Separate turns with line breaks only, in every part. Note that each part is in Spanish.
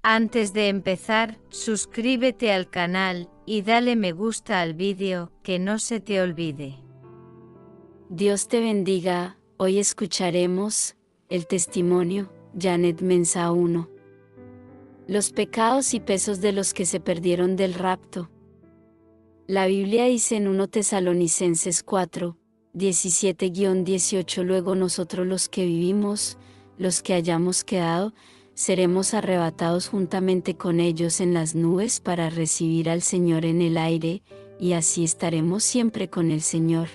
Antes de empezar, suscríbete al canal y dale me gusta al vídeo, que no se te olvide.
Dios te bendiga. Hoy escucharemos el testimonio, Janet Mensah 1. Los pecados y pesos de los que se perdieron del rapto. La Biblia dice en 1 Tesalonicenses 4, 17-18: luego nosotros los que vivimos, los que hayamos quedado, seremos arrebatados juntamente con ellos en las nubes para recibir al Señor en el aire, y así estaremos siempre con el Señor.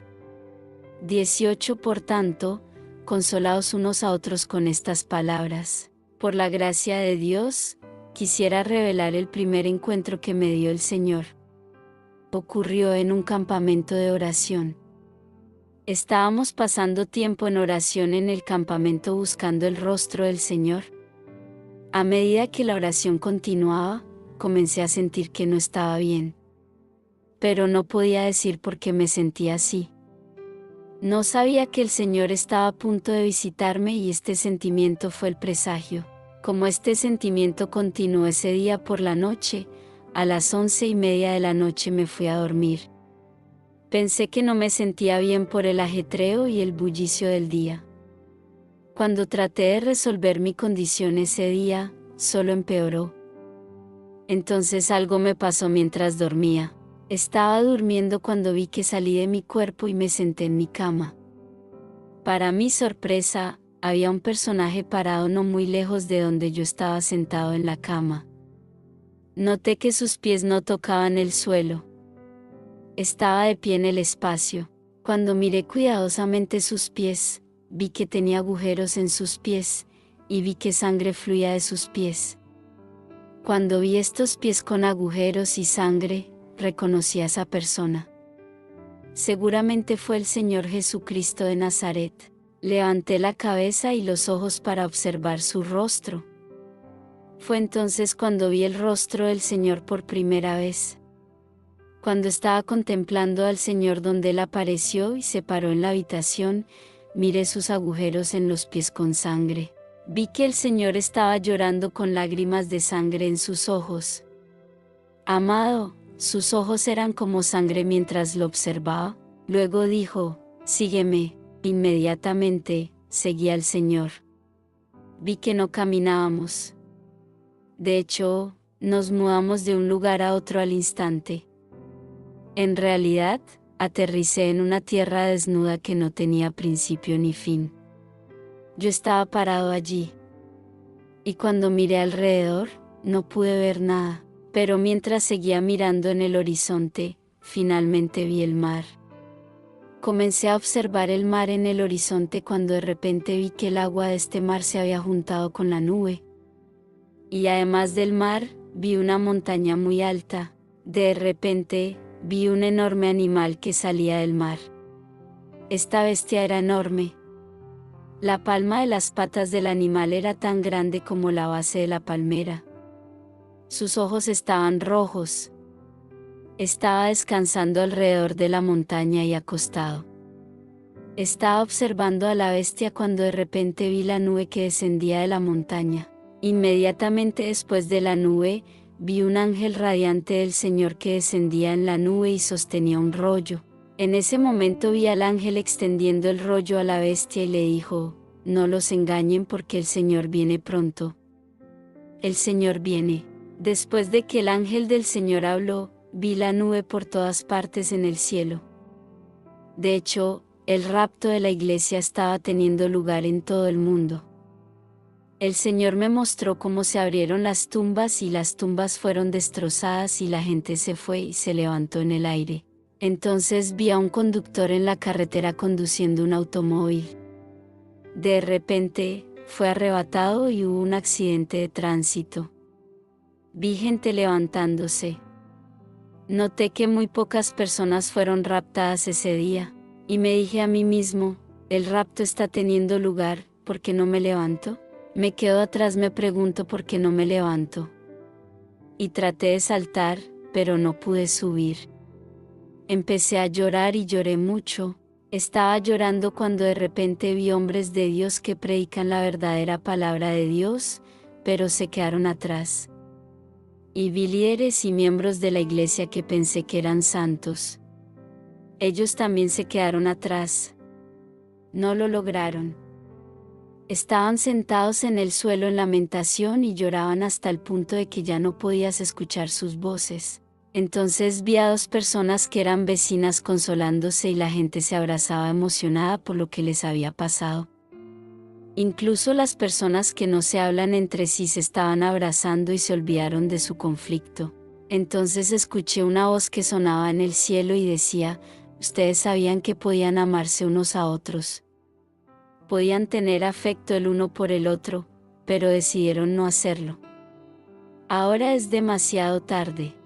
18 Por tanto, consolaos unos a otros con estas palabras. Por la gracia de Dios, quisiera revelar el primer encuentro que me dio el Señor. Ocurrió en un campamento de oración. Estábamos pasando tiempo en oración en el campamento buscando el rostro del Señor. A medida que la oración continuaba, comencé a sentir que no estaba bien. Pero no podía decir por qué me sentía así. No sabía que el Señor estaba a punto de visitarme y este sentimiento fue el presagio. Como este sentimiento continuó ese día por la noche, a las 11:30 de la noche me fui a dormir. Pensé que no me sentía bien por el ajetreo y el bullicio del día. Cuando traté de resolver mi condición ese día, solo empeoró. Entonces algo me pasó mientras dormía. Estaba durmiendo cuando vi que salí de mi cuerpo y me senté en mi cama. Para mi sorpresa, había un personaje parado no muy lejos de donde yo estaba sentado en la cama. Noté que sus pies no tocaban el suelo. Estaba de pie en el espacio. Cuando miré cuidadosamente sus pies, vi que tenía agujeros en sus pies, y vi que sangre fluía de sus pies. Cuando vi estos pies con agujeros y sangre, reconocí a esa persona. Seguramente fue el Señor Jesucristo de Nazaret. Levanté la cabeza y los ojos para observar su rostro. Fue entonces cuando vi el rostro del Señor por primera vez. Cuando estaba contemplando al Señor donde Él apareció y se paró en la habitación, miré sus agujeros en los pies con sangre. Vi que el Señor estaba llorando con lágrimas de sangre en sus ojos. Amado, sus ojos eran como sangre mientras lo observaba. Luego dijo, sígueme. Inmediatamente, seguí al Señor. Vi que no caminábamos. De hecho, nos mudamos de un lugar a otro al instante. En realidad, aterricé en una tierra desnuda que no tenía principio ni fin. Yo estaba parado allí. Y cuando miré alrededor, no pude ver nada, pero mientras seguía mirando en el horizonte, finalmente vi el mar. Comencé a observar el mar en el horizonte cuando de repente vi que el agua de este mar se había juntado con la nube. Y además del mar, vi una montaña muy alta. De repente, vi un enorme animal que salía del mar. Esta bestia era enorme. La palma de las patas del animal era tan grande como la base de la palmera. Sus ojos estaban rojos. Estaba descansando alrededor de la montaña y acostado. Estaba observando a la bestia cuando de repente vi la nube que descendía de la montaña. Inmediatamente después de la nube, vi un ángel radiante del Señor que descendía en la nube y sostenía un rollo. En ese momento vi al ángel extendiendo el rollo a la bestia y le dijo, no los engañen porque el Señor viene pronto. El Señor viene. Después de que el ángel del Señor habló, vi la nube por todas partes en el cielo. De hecho, el rapto de la iglesia estaba teniendo lugar en todo el mundo. El Señor me mostró cómo se abrieron las tumbas y las tumbas fueron destrozadas y la gente se fue y se levantó en el aire. Entonces vi a un conductor en la carretera conduciendo un automóvil. De repente, fue arrebatado y hubo un accidente de tránsito. Vi gente levantándose. Noté que muy pocas personas fueron raptadas ese día, y me dije a mí mismo, el rapto está teniendo lugar, ¿por qué no me levanto? Me quedo atrás, me pregunto por qué no me levanto. Y traté de saltar, pero no pude subir. Empecé a llorar y lloré mucho. Estaba llorando cuando de repente vi hombres de Dios que predican la verdadera palabra de Dios, pero se quedaron atrás. y vi líderes y miembros de la iglesia que pensé que eran santos. Ellos también se quedaron atrás. No lo lograron. Estaban sentados en el suelo en lamentación y lloraban hasta el punto de que ya no podías escuchar sus voces. Entonces vi a 2 personas que eran vecinas consolándose y la gente se abrazaba emocionada por lo que les había pasado. Incluso las personas que no se hablan entre sí se estaban abrazando y se olvidaron de su conflicto. Entonces escuché una voz que sonaba en el cielo y decía: ustedes sabían que podían amarse unos a otros. Podían tener afecto el uno por el otro, pero decidieron no hacerlo. Ahora es demasiado tarde.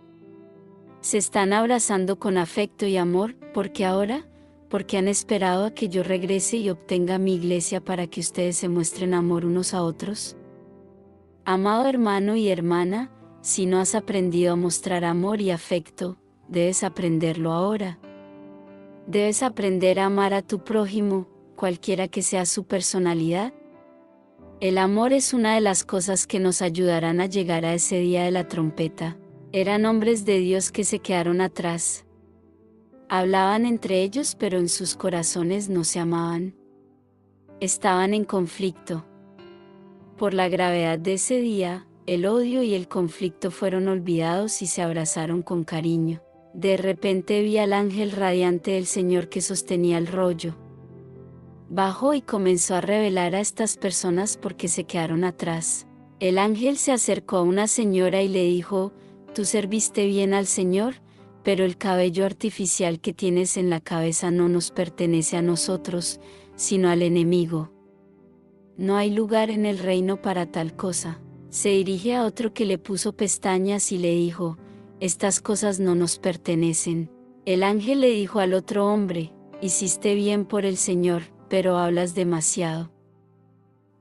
Se están abrazando con afecto y amor, ¿por qué ahora? Porque han esperado a que yo regrese y obtenga mi iglesia para que ustedes se muestren amor unos a otros. Amado hermano y hermana, si no has aprendido a mostrar amor y afecto, debes aprenderlo ahora. Debes aprender a amar a tu prójimo, cualquiera que sea su personalidad. El amor es una de las cosas que nos ayudarán a llegar a ese día de la trompeta. Eran hombres de Dios que se quedaron atrás. Hablaban entre ellos, pero en sus corazones no se amaban. Estaban en conflicto. Por la gravedad de ese día, el odio y el conflicto fueron olvidados y se abrazaron con cariño. De repente vi al ángel radiante del Señor que sostenía el rollo. Bajó y comenzó a revelar a estas personas porque se quedaron atrás. El ángel se acercó a una señora y le dijo: tú serviste bien al Señor, pero el cabello artificial que tienes en la cabeza no nos pertenece a nosotros, sino al enemigo. No hay lugar en el reino para tal cosa. Se dirige a otro que le puso pestañas y le dijo: estas cosas no nos pertenecen. El ángel le dijo al otro hombre: hiciste bien por el Señor, pero hablas demasiado.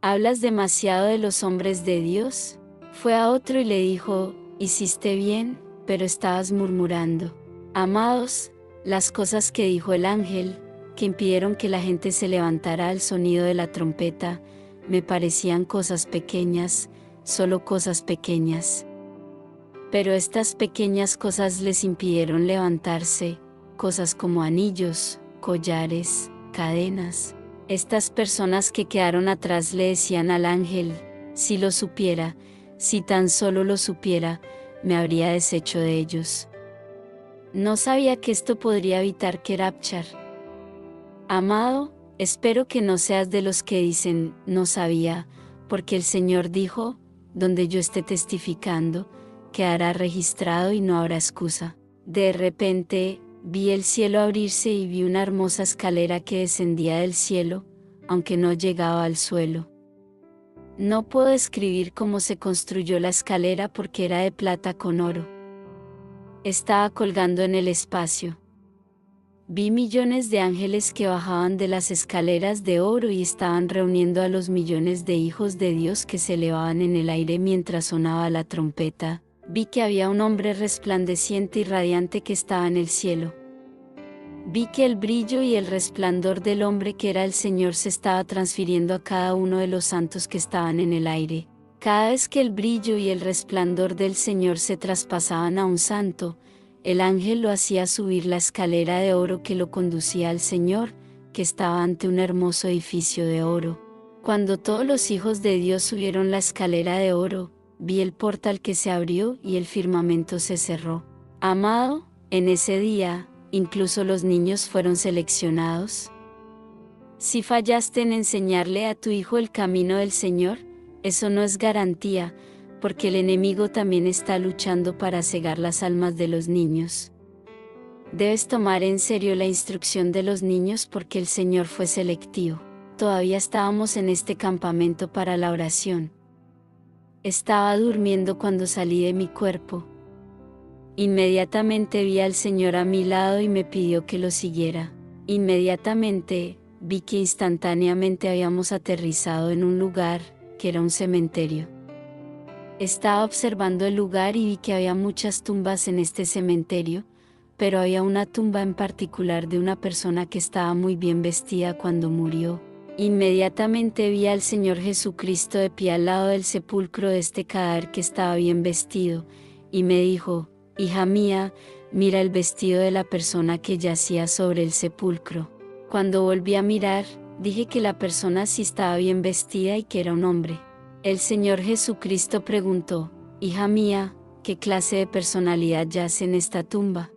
¿Hablas demasiado de los hombres de Dios? Fue a otro y le dijo: hiciste bien, pero estabas murmurando. Amados, las cosas que dijo el ángel, que impidieron que la gente se levantara al sonido de la trompeta, me parecían cosas pequeñas, solo cosas pequeñas. Pero estas pequeñas cosas les impidieron levantarse, cosas como anillos, collares, cadenas. Estas personas que quedaron atrás le decían al ángel: si lo supiera, si tan solo lo supiera, me habría deshecho de ellos. No sabía que esto podría evitar que Rapchar. Amado, espero que no seas de los que dicen: no sabía, porque el Señor dijo: donde yo esté testificando, quedará registrado y no habrá excusa. De repente, vi el cielo abrirse y vi una hermosa escalera que descendía del cielo, aunque no llegaba al suelo. No puedo describir cómo se construyó la escalera porque era de plata con oro. Estaba colgando en el espacio. Vi millones de ángeles que bajaban de las escaleras de oro y estaban reuniendo a los millones de hijos de Dios que se elevaban en el aire mientras sonaba la trompeta. Vi que había un hombre resplandeciente y radiante que estaba en el cielo. Vi que el brillo y el resplandor del hombre que era el Señor se estaba transfiriendo a cada uno de los santos que estaban en el aire. Cada vez que el brillo y el resplandor del Señor se traspasaban a un santo, el ángel lo hacía subir la escalera de oro que lo conducía al Señor, que estaba ante un hermoso edificio de oro. Cuando todos los hijos de Dios subieron la escalera de oro, vi el portal que se abrió y el firmamento se cerró. Amado, en ese día, incluso los niños fueron seleccionados. Si fallaste en enseñarle a tu hijo el camino del Señor, eso no es garantía, porque el enemigo también está luchando para cegar las almas de los niños. Debes tomar en serio la instrucción de los niños porque el Señor fue selectivo. Todavía estábamos en este campamento para la oración. Estaba durmiendo cuando salí de mi cuerpo. Inmediatamente vi al Señor a mi lado y me pidió que lo siguiera. Inmediatamente, vi que instantáneamente habíamos aterrizado en un lugar, que era un cementerio. Estaba observando el lugar y vi que había muchas tumbas en este cementerio, pero había una tumba en particular de una persona que estaba muy bien vestida cuando murió. Inmediatamente vi al Señor Jesucristo de pie al lado del sepulcro de este cadáver que estaba bien vestido, y me dijo, hija mía, mira el vestido de la persona que yacía sobre el sepulcro. Cuando volví a mirar, dije que la persona sí estaba bien vestida y que era un hombre. El Señor Jesucristo preguntó, hija mía, ¿qué clase de personalidad yace en esta tumba?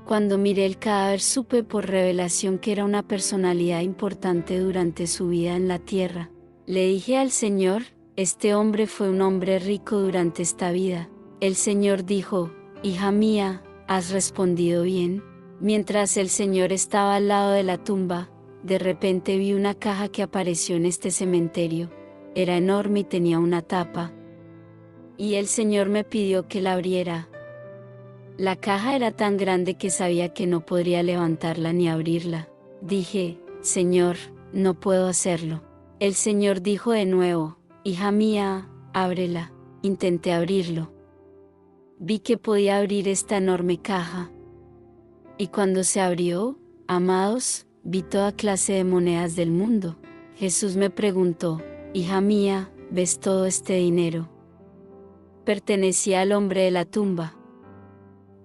Cuando miré el cadáver supe por revelación que era una personalidad importante durante su vida en la tierra. Le dije al Señor, este hombre fue un hombre rico durante esta vida. El Señor dijo, hija mía, has respondido bien. Mientras el Señor estaba al lado de la tumba, de repente vi una caja que apareció en este cementerio. Era enorme y tenía una tapa. Y el Señor me pidió que la abriera. La caja era tan grande que sabía que no podría levantarla ni abrirla. Dije, Señor, no puedo hacerlo. El Señor dijo de nuevo, hija mía, ábrela. Intenté abrirlo. Vi que podía abrir esta enorme caja. Y cuando se abrió, amados, vi toda clase de monedas del mundo. Jesús me preguntó, hija mía, ¿ves todo este dinero? Pertenecía al hombre de la tumba.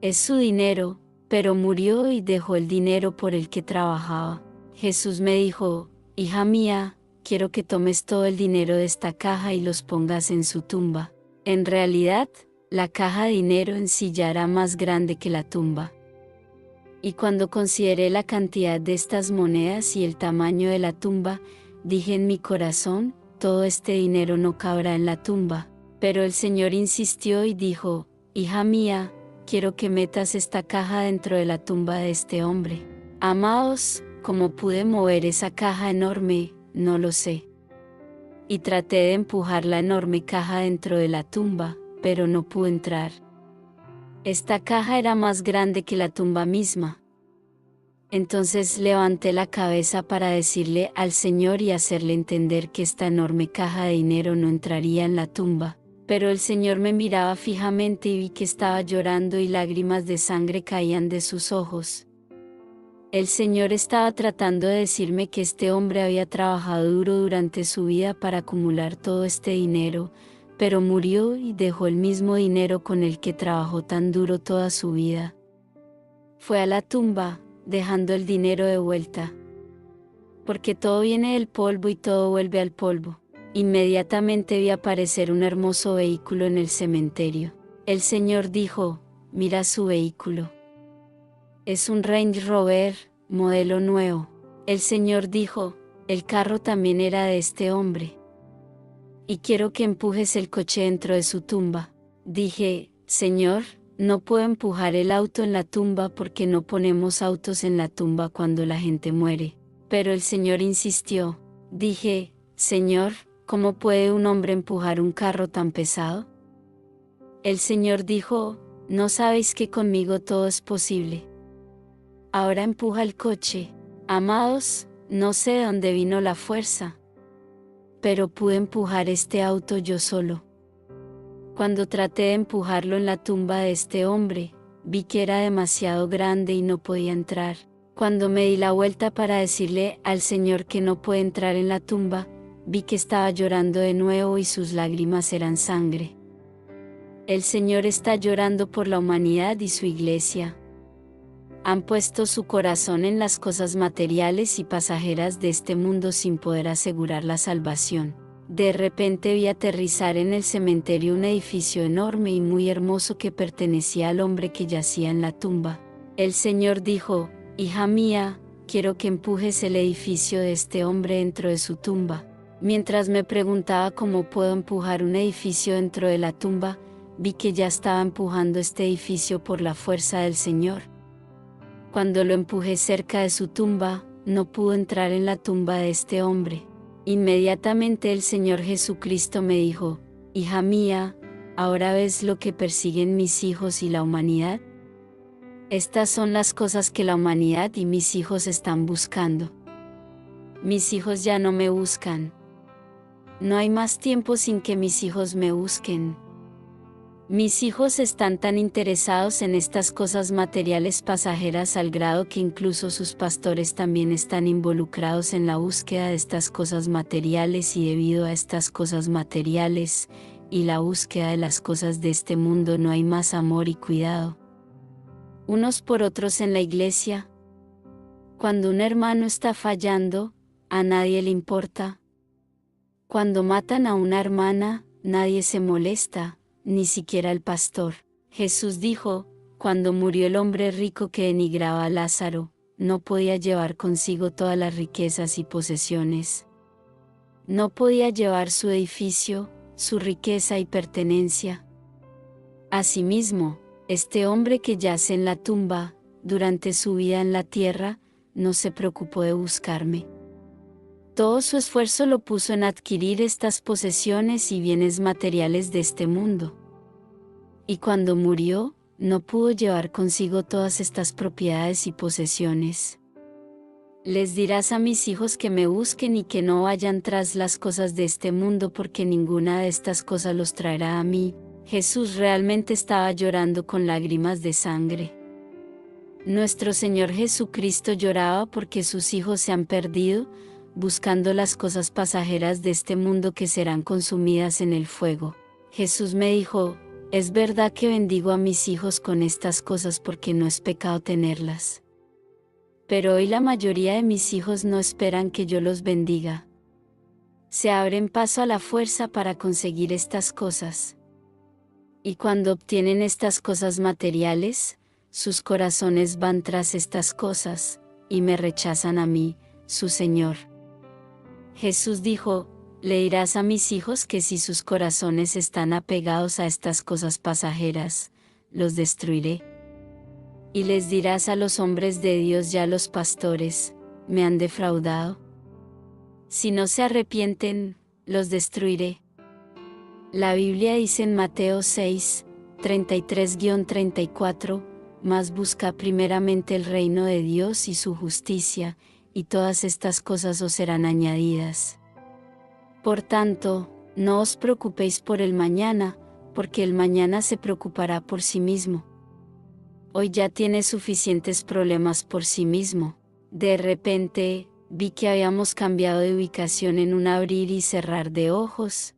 Es su dinero, pero murió y dejó el dinero por el que trabajaba. Jesús me dijo, hija mía, quiero que tomes todo el dinero de esta caja y los pongas en su tumba. En realidad, la caja de dinero en sí ya era más grande que la tumba. Y cuando consideré la cantidad de estas monedas y el tamaño de la tumba, dije en mi corazón, todo este dinero no cabrá en la tumba. Pero el Señor insistió y dijo, hija mía, quiero que metas esta caja dentro de la tumba de este hombre. Amados, ¿cómo pude mover esa caja enorme? No lo sé. Y traté de empujar la enorme caja dentro de la tumba, pero no pude entrar. Esta caja era más grande que la tumba misma. Entonces levanté la cabeza para decirle al Señor y hacerle entender que esta enorme caja de dinero no entraría en la tumba. Pero el Señor me miraba fijamente y vi que estaba llorando y lágrimas de sangre caían de sus ojos. El Señor estaba tratando de decirme que este hombre había trabajado duro durante su vida para acumular todo este dinero, pero murió y dejó el mismo dinero con el que trabajó tan duro toda su vida. Fue a la tumba, dejando el dinero de vuelta. Porque todo viene del polvo y todo vuelve al polvo. Inmediatamente vi aparecer un hermoso vehículo en el cementerio. El Señor dijo, mira su vehículo. Es un Range Rover, modelo nuevo. El Señor dijo, el carro también era de este hombre. Y quiero que empujes el coche dentro de su tumba. Dije, Señor, no puedo empujar el auto en la tumba porque no ponemos autos en la tumba cuando la gente muere. Pero el Señor insistió. Dije, Señor, ¿cómo puede un hombre empujar un carro tan pesado? El Señor dijo, ¿no sabéis que conmigo todo es posible? Ahora empuja el coche. Amados, no sé de dónde vino la fuerza, pero pude empujar este auto yo solo. Cuando traté de empujarlo en la tumba de este hombre, vi que era demasiado grande y no podía entrar. Cuando me di la vuelta para decirle al Señor que no puede entrar en la tumba, vi que estaba llorando de nuevo y sus lágrimas eran sangre. El Señor está llorando por la humanidad y su iglesia. Han puesto su corazón en las cosas materiales y pasajeras de este mundo sin poder asegurar la salvación. De repente vi aterrizar en el cementerio un edificio enorme y muy hermoso que pertenecía al hombre que yacía en la tumba. El Señor dijo, hija mía, quiero que empujes el edificio de este hombre dentro de su tumba. Mientras me preguntaba cómo puedo empujar un edificio dentro de la tumba, vi que ya estaba empujando este edificio por la fuerza del Señor. Cuando lo empujé cerca de su tumba, no pudo entrar en la tumba de este hombre. Inmediatamente el Señor Jesucristo me dijo, hija mía, ¿ahora ves lo que persiguen mis hijos y la humanidad? Estas son las cosas que la humanidad y mis hijos están buscando. Mis hijos ya no me buscan. No hay más tiempo sin que mis hijos me busquen. Mis hijos están tan interesados en estas cosas materiales pasajeras al grado que incluso sus pastores también están involucrados en la búsqueda de estas cosas materiales y debido a estas cosas materiales, y la búsqueda de las cosas de este mundo no hay más amor y cuidado unos por otros en la iglesia. Cuando un hermano está fallando, a nadie le importa. Cuando matan a una hermana, nadie se molesta, ni siquiera el pastor. Jesús dijo, cuando murió el hombre rico que denigraba a Lázaro, no podía llevar consigo todas las riquezas y posesiones. No podía llevar su edificio, su riqueza y pertenencia. Asimismo, este hombre que yace en la tumba, durante su vida en la tierra, no se preocupó de buscarme. Todo su esfuerzo lo puso en adquirir estas posesiones y bienes materiales de este mundo. Y cuando murió, no pudo llevar consigo todas estas propiedades y posesiones. Les dirás a mis hijos que me busquen y que no vayan tras las cosas de este mundo porque ninguna de estas cosas los traerá a mí. Jesús realmente estaba llorando con lágrimas de sangre. Nuestro Señor Jesucristo lloraba porque sus hijos se han perdido, buscando las cosas pasajeras de este mundo que serán consumidas en el fuego. Jesús me dijo, es verdad que bendigo a mis hijos con estas cosas porque no es pecado tenerlas. Pero hoy la mayoría de mis hijos no esperan que yo los bendiga. Se abren paso a la fuerza para conseguir estas cosas. Y cuando obtienen estas cosas materiales, sus corazones van tras estas cosas, y me rechazan a mí, su Señor. Jesús dijo, le dirás a mis hijos que si sus corazones están apegados a estas cosas pasajeras, los destruiré. Y les dirás a los hombres de Dios y a los pastores, me han defraudado. Si no se arrepienten, los destruiré. La Biblia dice en Mateo 6, 33-34, mas busca primeramente el reino de Dios y su justicia, y todas estas cosas os serán añadidas. Por tanto, no os preocupéis por el mañana, porque el mañana se preocupará por sí mismo. Hoy ya tiene suficientes problemas por sí mismo. De repente, vi que habíamos cambiado de ubicación en un abrir y cerrar de ojos.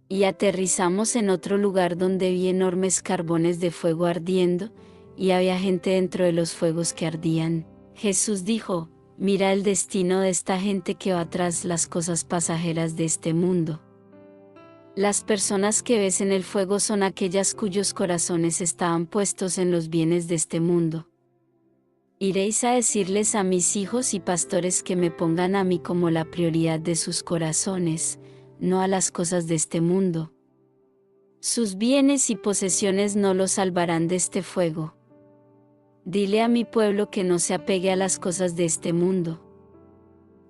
Y aterrizamos en otro lugar donde vi enormes carbones de fuego ardiendo, y había gente dentro de los fuegos que ardían. Jesús dijo, mira el destino de esta gente que va tras las cosas pasajeras de este mundo. Las personas que ves en el fuego son aquellas cuyos corazones estaban puestos en los bienes de este mundo. Iréis a decirles a mis hijos y pastores que me pongan a mí como la prioridad de sus corazones, no a las cosas de este mundo. Sus bienes y posesiones no los salvarán de este fuego. Dile a mi pueblo que no se apegue a las cosas de este mundo.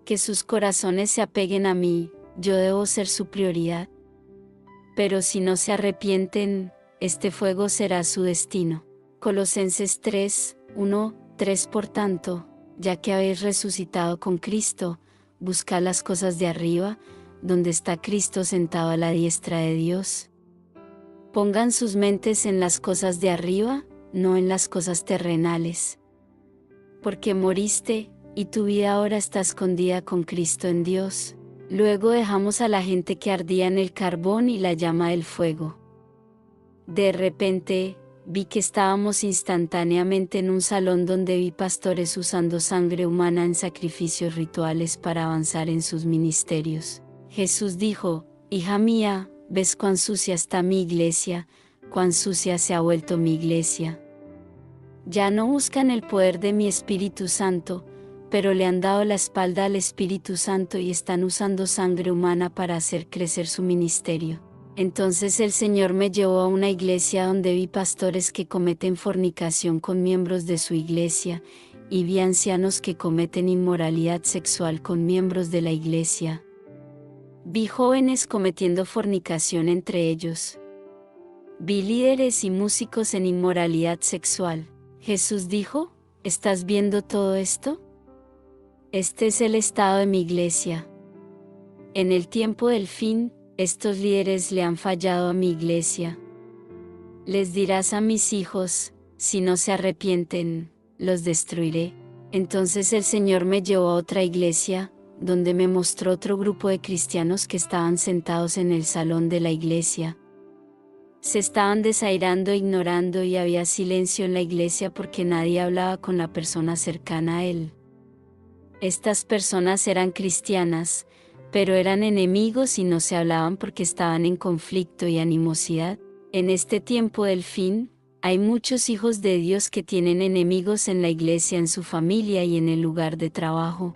Que sus corazones se apeguen a mí, yo debo ser su prioridad. Pero si no se arrepienten, este fuego será su destino. Colosenses 3, 1, 3 Por tanto, ya que habéis resucitado con Cristo, buscad las cosas de arriba, donde está Cristo sentado a la diestra de Dios. Pongan sus mentes en las cosas de arriba, no en las cosas terrenales. Porque moriste, y tu vida ahora está escondida con Cristo en Dios. Luego dejamos a la gente que ardía en el carbón y la llama del fuego. De repente, vi que estábamos instantáneamente en un salón donde vi pastores usando sangre humana en sacrificios rituales para avanzar en sus ministerios. Jesús dijo, hija mía, ¿ves cuán sucia está mi iglesia? Cuán sucia se ha vuelto mi iglesia. Ya no buscan el poder de mi Espíritu Santo, pero le han dado la espalda al Espíritu Santo y están usando sangre humana para hacer crecer su ministerio. Entonces el Señor me llevó a una iglesia donde vi pastores que cometen fornicación con miembros de su iglesia, y vi ancianos que cometen inmoralidad sexual con miembros de la iglesia. Vi jóvenes cometiendo fornicación entre ellos. Vi líderes y músicos en inmoralidad sexual. Jesús dijo, ¿estás viendo todo esto? Este es el estado de mi iglesia. En el tiempo del fin, estos líderes le han fallado a mi iglesia. Les dirás a mis hijos, si no se arrepienten, los destruiré. Entonces el Señor me llevó a otra iglesia, donde me mostró otro grupo de cristianos que estaban sentados en el salón de la iglesia. Se estaban desairando e ignorando y había silencio en la iglesia porque nadie hablaba con la persona cercana a él. Estas personas eran cristianas, pero eran enemigos y no se hablaban porque estaban en conflicto y animosidad. En este tiempo del fin, hay muchos hijos de Dios que tienen enemigos en la iglesia, en su familia y en el lugar de trabajo.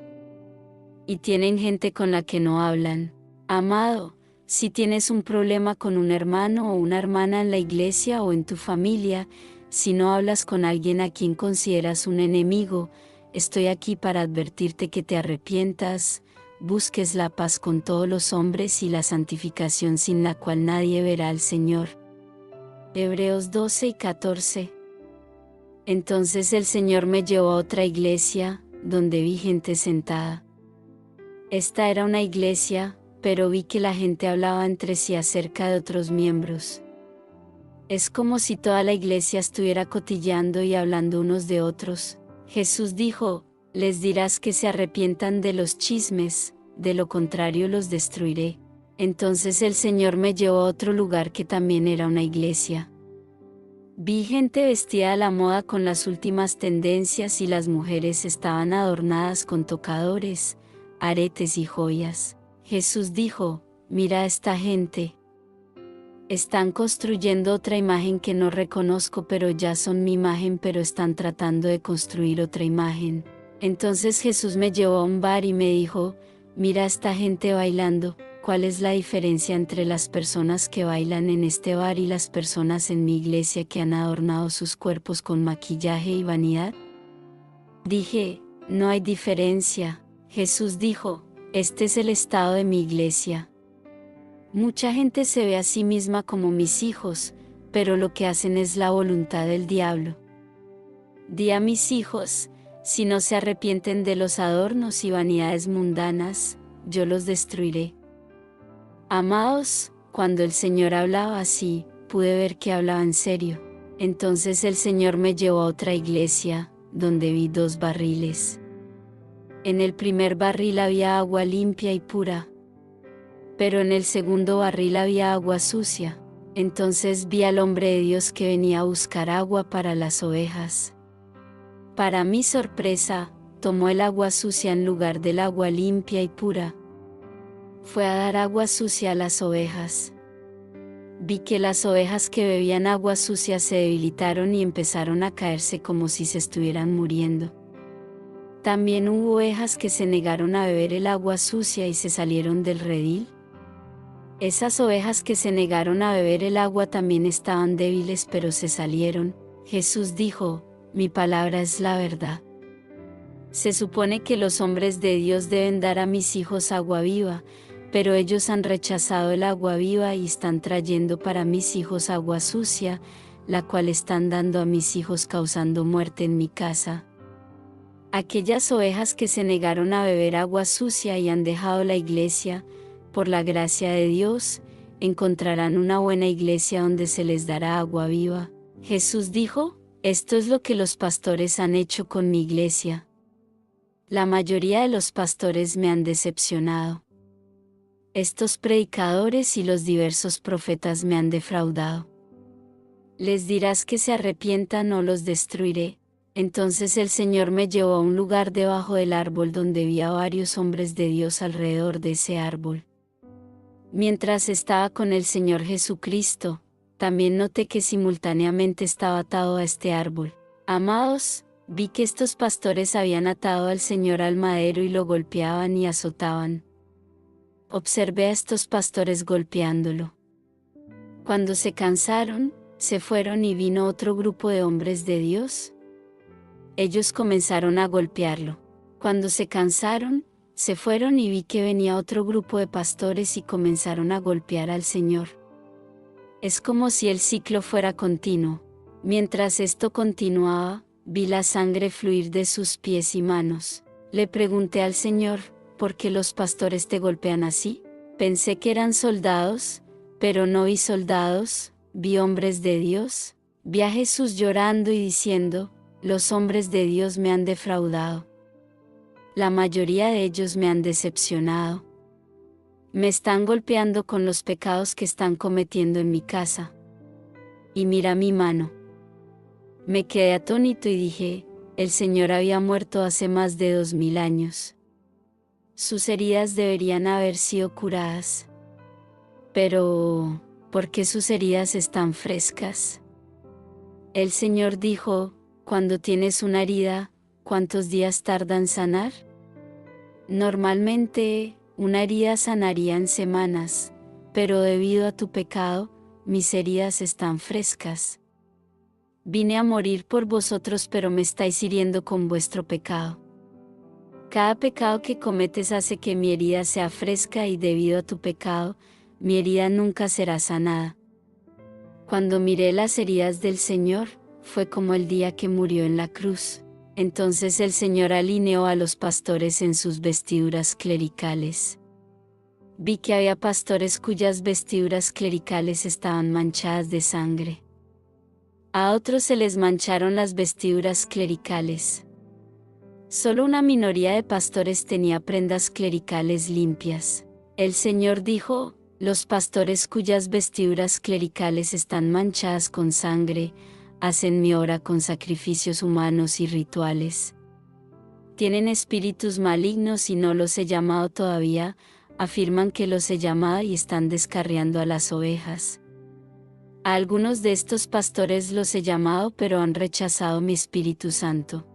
Y tienen gente con la que no hablan. Amado, si tienes un problema con un hermano o una hermana en la iglesia o en tu familia, si no hablas con alguien a quien consideras un enemigo, estoy aquí para advertirte que te arrepientas, busques la paz con todos los hombres y la santificación sin la cual nadie verá al Señor. Hebreos 12 y 14. Entonces el Señor me llevó a otra iglesia, donde vi gente sentada. Esta era una iglesia, pero vi que la gente hablaba entre sí acerca de otros miembros. Es como si toda la iglesia estuviera cotilleando y hablando unos de otros. Jesús dijo, les dirás que se arrepientan de los chismes, de lo contrario los destruiré. Entonces el Señor me llevó a otro lugar que también era una iglesia. Vi gente vestida a la moda con las últimas tendencias y las mujeres estaban adornadas con tocadores, aretes y joyas. Jesús dijo, mira a esta gente. Están construyendo otra imagen que no reconozco, pero ya son mi imagen, pero están tratando de construir otra imagen. Entonces Jesús me llevó a un bar y me dijo, mira a esta gente bailando. ¿Cuál es la diferencia entre las personas que bailan en este bar y las personas en mi iglesia que han adornado sus cuerpos con maquillaje y vanidad? Dije, no hay diferencia. Jesús dijo, este es el estado de mi iglesia. Mucha gente se ve a sí misma como mis hijos, pero lo que hacen es la voluntad del diablo. Di a mis hijos, si no se arrepienten de los adornos y vanidades mundanas, yo los destruiré. Amados, cuando el Señor hablaba así, pude ver que hablaba en serio. Entonces el Señor me llevó a otra iglesia, donde vi 2 barriles. En el primer barril había agua limpia y pura, pero en el segundo barril había agua sucia. Entonces vi al hombre de Dios que venía a buscar agua para las ovejas. Para mi sorpresa, tomó el agua sucia en lugar del agua limpia y pura. Fue a dar agua sucia a las ovejas. Vi que las ovejas que bebían agua sucia se debilitaron y empezaron a caerse como si se estuvieran muriendo. También hubo ovejas que se negaron a beber el agua sucia y se salieron del redil. Esas ovejas que se negaron a beber el agua también estaban débiles, pero se salieron. Jesús dijo, mi palabra es la verdad. Se supone que los hombres de Dios deben dar a mis hijos agua viva, pero ellos han rechazado el agua viva y están trayendo para mis hijos agua sucia, la cual están dando a mis hijos causando muerte en mi casa. Aquellas ovejas que se negaron a beber agua sucia y han dejado la iglesia, por la gracia de Dios, encontrarán una buena iglesia donde se les dará agua viva. Jesús dijo, esto es lo que los pastores han hecho con mi iglesia. La mayoría de los pastores me han decepcionado. Estos predicadores y los diversos profetas me han defraudado. Les dirás que se arrepientan o los destruiré. Entonces el Señor me llevó a un lugar debajo del árbol donde vi a varios hombres de Dios alrededor de ese árbol. Mientras estaba con el Señor Jesucristo, también noté que simultáneamente estaba atado a este árbol. Amados, vi que estos pastores habían atado al Señor al madero y lo golpeaban y azotaban. Observé a estos pastores golpeándolo. Cuando se cansaron, se fueron y vino otro grupo de hombres de Dios. Ellos comenzaron a golpearlo. Cuando se cansaron, se fueron y vi que venía otro grupo de pastores y comenzaron a golpear al Señor. Es como si el ciclo fuera continuo. Mientras esto continuaba, vi la sangre fluir de sus pies y manos. Le pregunté al Señor, ¿por qué los pastores te golpean así? Pensé que eran soldados, pero no vi soldados, vi hombres de Dios. Vi a Jesús llorando y diciendo, los hombres de Dios me han defraudado. La mayoría de ellos me han decepcionado. Me están golpeando con los pecados que están cometiendo en mi casa. Y mira mi mano. Me quedé atónito y dije, el Señor había muerto hace más de 2000 años. Sus heridas deberían haber sido curadas. Pero, ¿por qué sus heridas están frescas? El Señor dijo, cuando tienes una herida, ¿cuántos días tarda en sanar? Normalmente, una herida sanaría en semanas, pero debido a tu pecado, mis heridas están frescas. Vine a morir por vosotros, pero me estáis hiriendo con vuestro pecado. Cada pecado que cometes hace que mi herida sea fresca y debido a tu pecado, mi herida nunca será sanada. Cuando miré las heridas del Señor, fue como el día que murió en la cruz. Entonces el Señor alineó a los pastores en sus vestiduras clericales. Vi que había pastores cuyas vestiduras clericales estaban manchadas de sangre. A otros se les mancharon las vestiduras clericales. Solo una minoría de pastores tenía prendas clericales limpias. El Señor dijo, los pastores cuyas vestiduras clericales están manchadas con sangre, hacen mi obra con sacrificios humanos y rituales. Tienen espíritus malignos y no los he llamado todavía, afirman que los he llamado y están descarriando a las ovejas. A algunos de estos pastores los he llamado, pero han rechazado mi Espíritu Santo.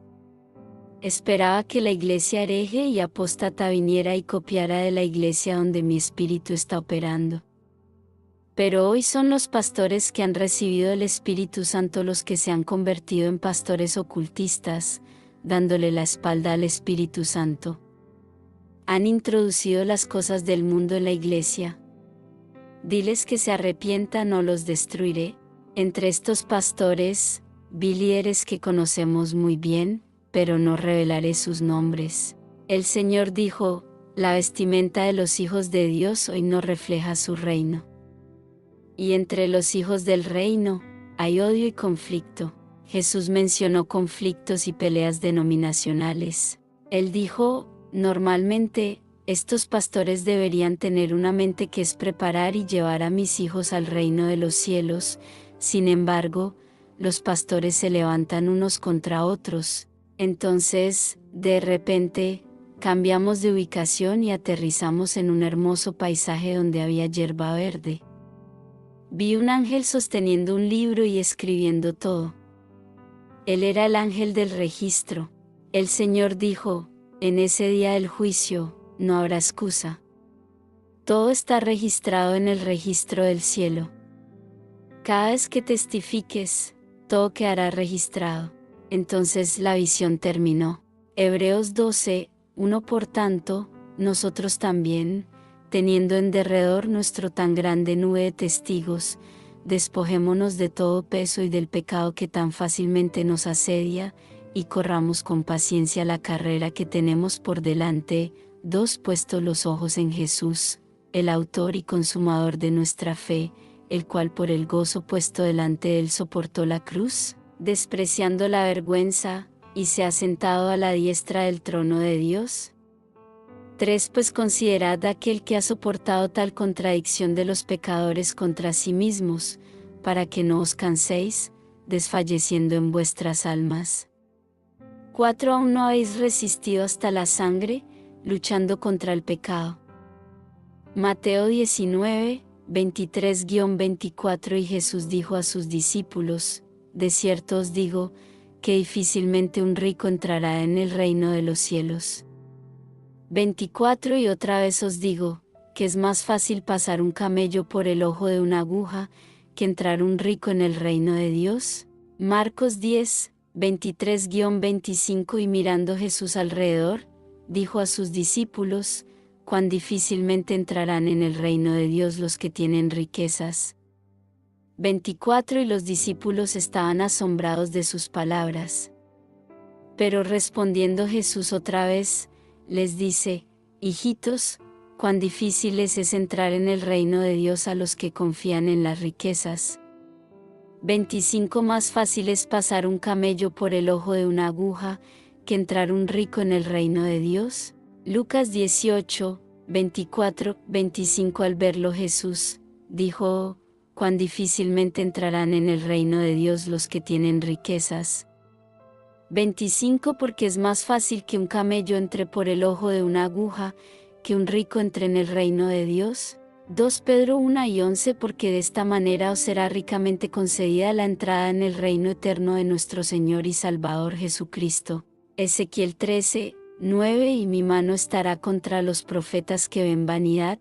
Esperaba que la iglesia hereje y apóstata viniera y copiara de la iglesia donde mi espíritu está operando. Pero hoy son los pastores que han recibido el Espíritu Santo los que se han convertido en pastores ocultistas, dándole la espalda al Espíritu Santo. Han introducido las cosas del mundo en la iglesia. Diles que se arrepientan o los destruiré. Entre estos pastores, vi líderes que conocemos muy bien, pero no revelaré sus nombres. El Señor dijo, la vestimenta de los hijos de Dios hoy no refleja su reino. Y entre los hijos del reino, hay odio y conflicto. Jesús mencionó conflictos y peleas denominacionales. Él dijo, normalmente, estos pastores deberían tener una mente que es preparar y llevar a mis hijos al reino de los cielos, sin embargo, los pastores se levantan unos contra otros. Entonces, de repente, cambiamos de ubicación y aterrizamos en un hermoso paisaje donde había hierba verde. Vi un ángel sosteniendo un libro y escribiendo todo. Él era el ángel del registro. El Señor dijo, en ese día del juicio, no habrá excusa. Todo está registrado en el registro del cielo. Cada vez que testifiques, todo quedará registrado. Entonces la visión terminó. Hebreos 12, 1. Por tanto, nosotros también, teniendo en derredor nuestro tan grande nube de testigos, despojémonos de todo peso y del pecado que tan fácilmente nos asedia, y corramos con paciencia la carrera que tenemos por delante. 2. Puestos los ojos en Jesús, el autor y consumador de nuestra fe, el cual por el gozo puesto delante de él soportó la cruz, despreciando la vergüenza, y se ha sentado a la diestra del trono de Dios. 3. Pues considerad a aquel que ha soportado tal contradicción de los pecadores contra sí mismos, para que no os canséis, desfalleciendo en vuestras almas. 4. Aún no habéis resistido hasta la sangre, luchando contra el pecado. Mateo 19, 23-24. Y Jesús dijo a sus discípulos, de cierto os digo, que difícilmente un rico entrará en el reino de los cielos. 24. Y otra vez os digo, que es más fácil pasar un camello por el ojo de una aguja, que entrar un rico en el reino de Dios. Marcos 10, 23-25. Y mirando Jesús alrededor, dijo a sus discípulos, cuán difícilmente entrarán en el reino de Dios los que tienen riquezas. 24. Y los discípulos estaban asombrados de sus palabras. Pero respondiendo Jesús otra vez, les dice, hijitos, cuán difícil es entrar en el reino de Dios a los que confían en las riquezas. 25. Más fácil es pasar un camello por el ojo de una aguja, que entrar un rico en el reino de Dios? Lucas 18, 24, 25. Al verlo Jesús dijo: cuán difícilmente entrarán en el reino de Dios los que tienen riquezas. 25. Porque es más fácil que un camello entre por el ojo de una aguja, que un rico entre en el reino de Dios. 2 Pedro 1 y 11. Porque de esta manera os será ricamente concedida la entrada en el reino eterno de nuestro Señor y Salvador Jesucristo. Ezequiel 13, 9. Y mi mano estará contra los profetas que ven vanidad,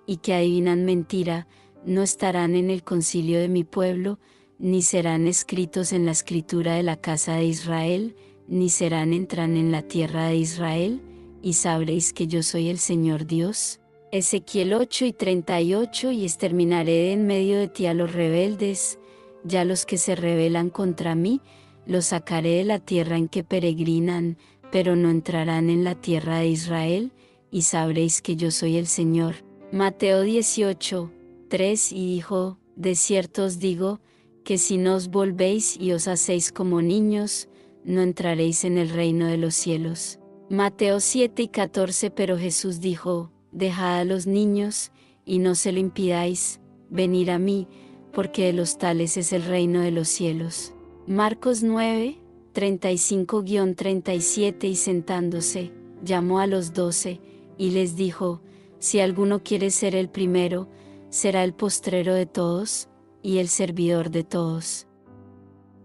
y que adivinan mentira, no estarán en el concilio de mi pueblo, ni serán escritos en la escritura de la casa de Israel, ni entran en la tierra de Israel, y sabréis que yo soy el Señor Dios. Ezequiel 8 y 38. Y exterminaré de en medio de ti a los rebeldes, ya los que se rebelan contra mí, los sacaré de la tierra en que peregrinan, pero no entrarán en la tierra de Israel, y sabréis que yo soy el Señor. Mateo 18, 3. Y dijo: de cierto os digo, que si no os volvéis y os hacéis como niños, no entraréis en el reino de los cielos. Mateo 7 y 14. Pero Jesús dijo: dejad a los niños, y no se lo impidáis, venir a mí, porque de los tales es el reino de los cielos. Marcos 9, 35-37. Y sentándose, llamó a los 12, y les dijo: si alguno quiere ser el primero, será el postrero de todos, y el servidor de todos.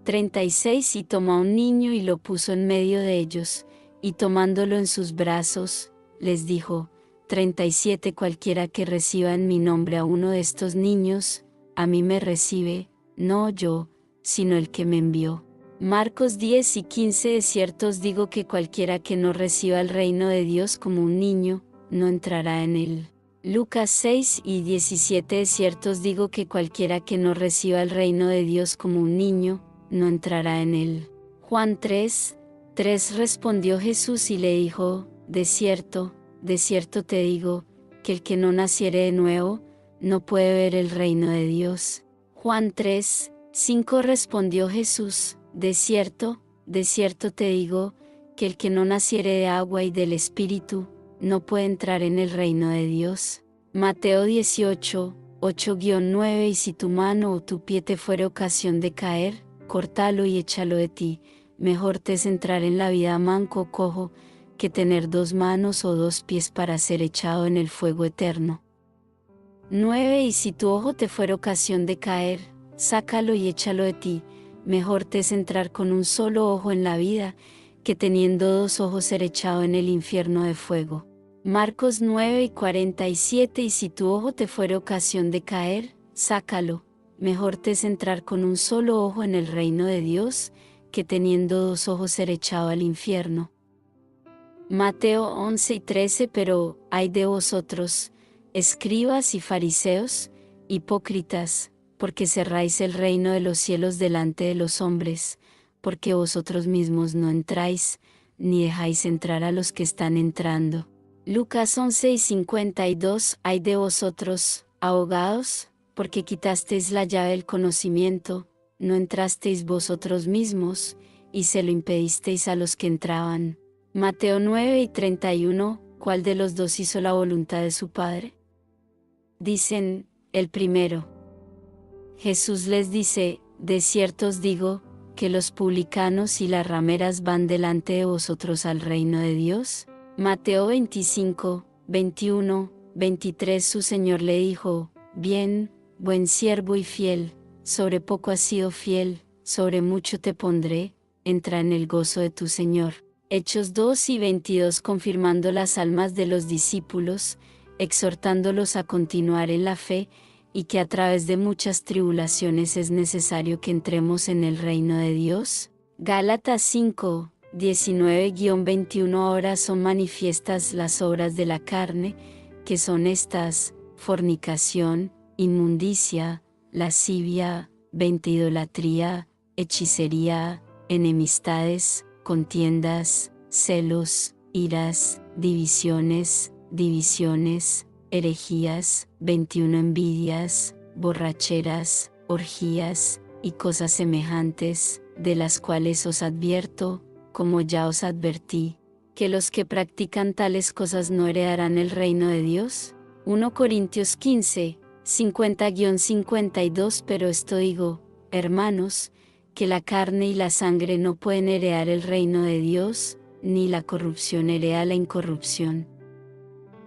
36. Y tomó a un niño y lo puso en medio de ellos, y tomándolo en sus brazos, les dijo: 37. Cualquiera que reciba en mi nombre a uno de estos niños, a mí me recibe, no yo, sino el que me envió. Marcos 10 y 15. De cierto os digo que cualquiera que no reciba el reino de Dios como un niño, no entrará en él. Lucas 6 y 17. De cierto os digo que cualquiera que no reciba el reino de Dios como un niño, no entrará en él. Juan 3, 3. Respondió Jesús y le dijo: de cierto te digo, que el que no naciere de nuevo, no puede ver el reino de Dios. Juan 3, 5. Respondió Jesús: de cierto te digo, que el que no naciere de agua y del Espíritu, no puede entrar en el reino de Dios. Mateo 18, 8-9. Y si tu mano o tu pie te fuere ocasión de caer, córtalo y échalo de ti. Mejor te es entrar en la vida manco o cojo, que tener 2 manos o 2 pies para ser echado en el fuego eterno. 9. Y si tu ojo te fuere ocasión de caer, sácalo y échalo de ti. Mejor te es entrar con un solo ojo en la vida, que teniendo 2 ojos ser echado en el infierno de fuego. Marcos 9 y 47. Y si tu ojo te fuere ocasión de caer, sácalo. Mejor te es entrar con un solo ojo en el reino de Dios, que teniendo 2 ojos ser echado al infierno. Mateo 11 y 13. Pero ay de vosotros, escribas y fariseos, hipócritas, porque cerráis el reino de los cielos delante de los hombres, porque vosotros mismos no entráis, ni dejáis entrar a los que están entrando. Lucas 11 y 52. Ay de vosotros, ahogados, porque quitasteis la llave del conocimiento, no entrasteis vosotros mismos, y se lo impedisteis a los que entraban. Mateo 9 y 31. ¿Cuál de los dos hizo la voluntad de su Padre? Dicen: el primero. Jesús les dice: de cierto os digo, que los publicanos y las rameras van delante de vosotros al reino de Dios. Mateo 25, 21, 23. Su Señor le dijo: bien, buen siervo y fiel, sobre poco has sido fiel, sobre mucho te pondré, entra en el gozo de tu Señor. Hechos 2 y 22. Confirmando las almas de los discípulos, exhortándolos a continuar en la fe, y que a través de muchas tribulaciones es necesario que entremos en el reino de Dios. Gálatas 5, 19-21. Ahora son manifiestas las obras de la carne, que son estas: fornicación, inmundicia, lascivia, idolatría, hechicería, enemistades, contiendas, celos, iras, divisiones, herejías, 21. Envidias, borracheras, orgías, y cosas semejantes, de las cuales os advierto, como ya os advertí, que los que practican tales cosas no heredarán el reino de Dios. 1 Corintios 15, 50-52. Pero esto digo, hermanos, que la carne y la sangre no pueden heredar el reino de Dios, ni la corrupción hereda la incorrupción.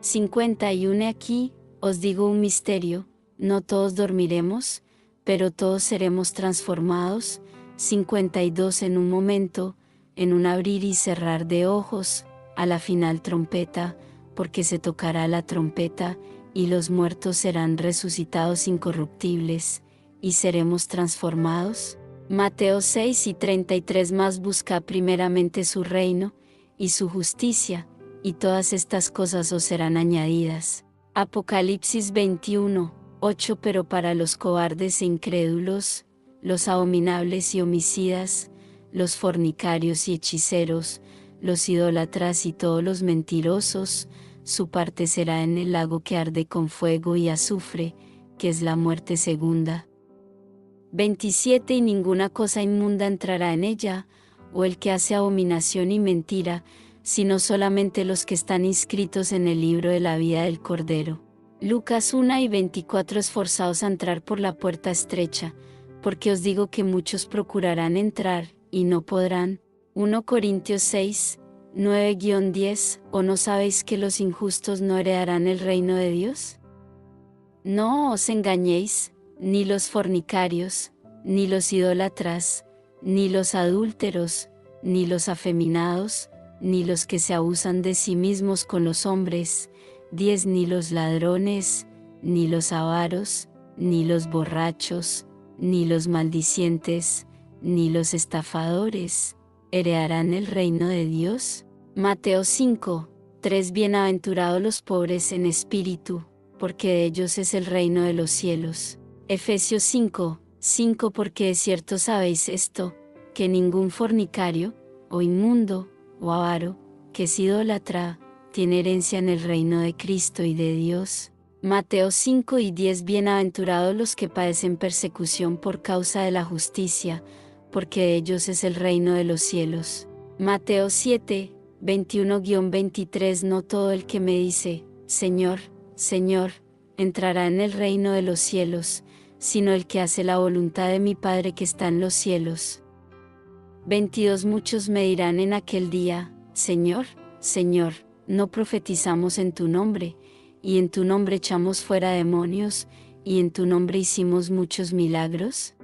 51. Aquí, os digo un misterio, no todos dormiremos, pero todos seremos transformados. 52. En un momento, en un abrir y cerrar de ojos, a la final trompeta, porque se tocará la trompeta, y los muertos serán resucitados incorruptibles, y seremos transformados. Mateo 6:33. Mas buscad primeramente su reino, y su justicia, y todas estas cosas os serán añadidas. Apocalipsis 21:8. Pero para los cobardes e incrédulos, los abominables y homicidas, los fornicarios y hechiceros, los idólatras y todos los mentirosos, su parte será en el lago que arde con fuego y azufre, que es la muerte segunda. 27. Y ninguna cosa inmunda entrará en ella, o el que hace abominación y mentira, sino solamente los que están inscritos en el libro de la vida del Cordero. Lucas 1:24. Esforzaos a entrar por la puerta estrecha, porque os digo que muchos procurarán entrar, y no podrán. 1 Corintios 6, 9-10. ¿O no sabéis que los injustos no heredarán el reino de Dios? No os engañéis, ni los fornicarios, ni los idólatras, ni los adúlteros, ni los afeminados, ni los que se abusan de sí mismos con los hombres, 10. Ni los ladrones, ni los avaros, ni los borrachos, ni los maldicientes, ni los estafadores, heredarán el reino de Dios. Mateo 5:3. Bienaventurados los pobres en espíritu, porque de ellos es el reino de los cielos. Efesios 5:5. Porque de cierto sabéis esto, que ningún fornicario, o inmundo, o avaro, que es idólatra, tiene herencia en el reino de Cristo y de Dios. Mateo 5:10. Bienaventurados los que padecen persecución por causa de la justicia, porque de ellos es el reino de los cielos. Mateo 7:21-23. No todo el que me dice, Señor, Señor, entrará en el reino de los cielos, sino el que hace la voluntad de mi Padre que está en los cielos. 22. Muchos me dirán en aquel día, Señor, Señor, no profetizamos en tu nombre, y en tu nombre echamos fuera demonios, y en tu nombre hicimos muchos milagros.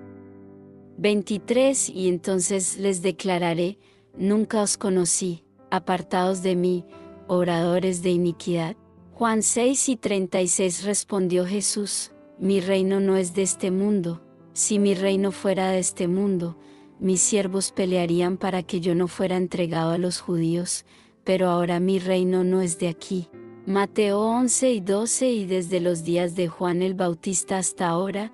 23. Y entonces les declararé, nunca os conocí, apartados de mí, obradores de iniquidad. Juan 6:36. Respondió Jesús, mi reino no es de este mundo. Si mi reino fuera de este mundo, mis siervos pelearían para que yo no fuera entregado a los judíos, pero ahora mi reino no es de aquí. Mateo 11:12. Y desde los días de Juan el Bautista hasta ahora,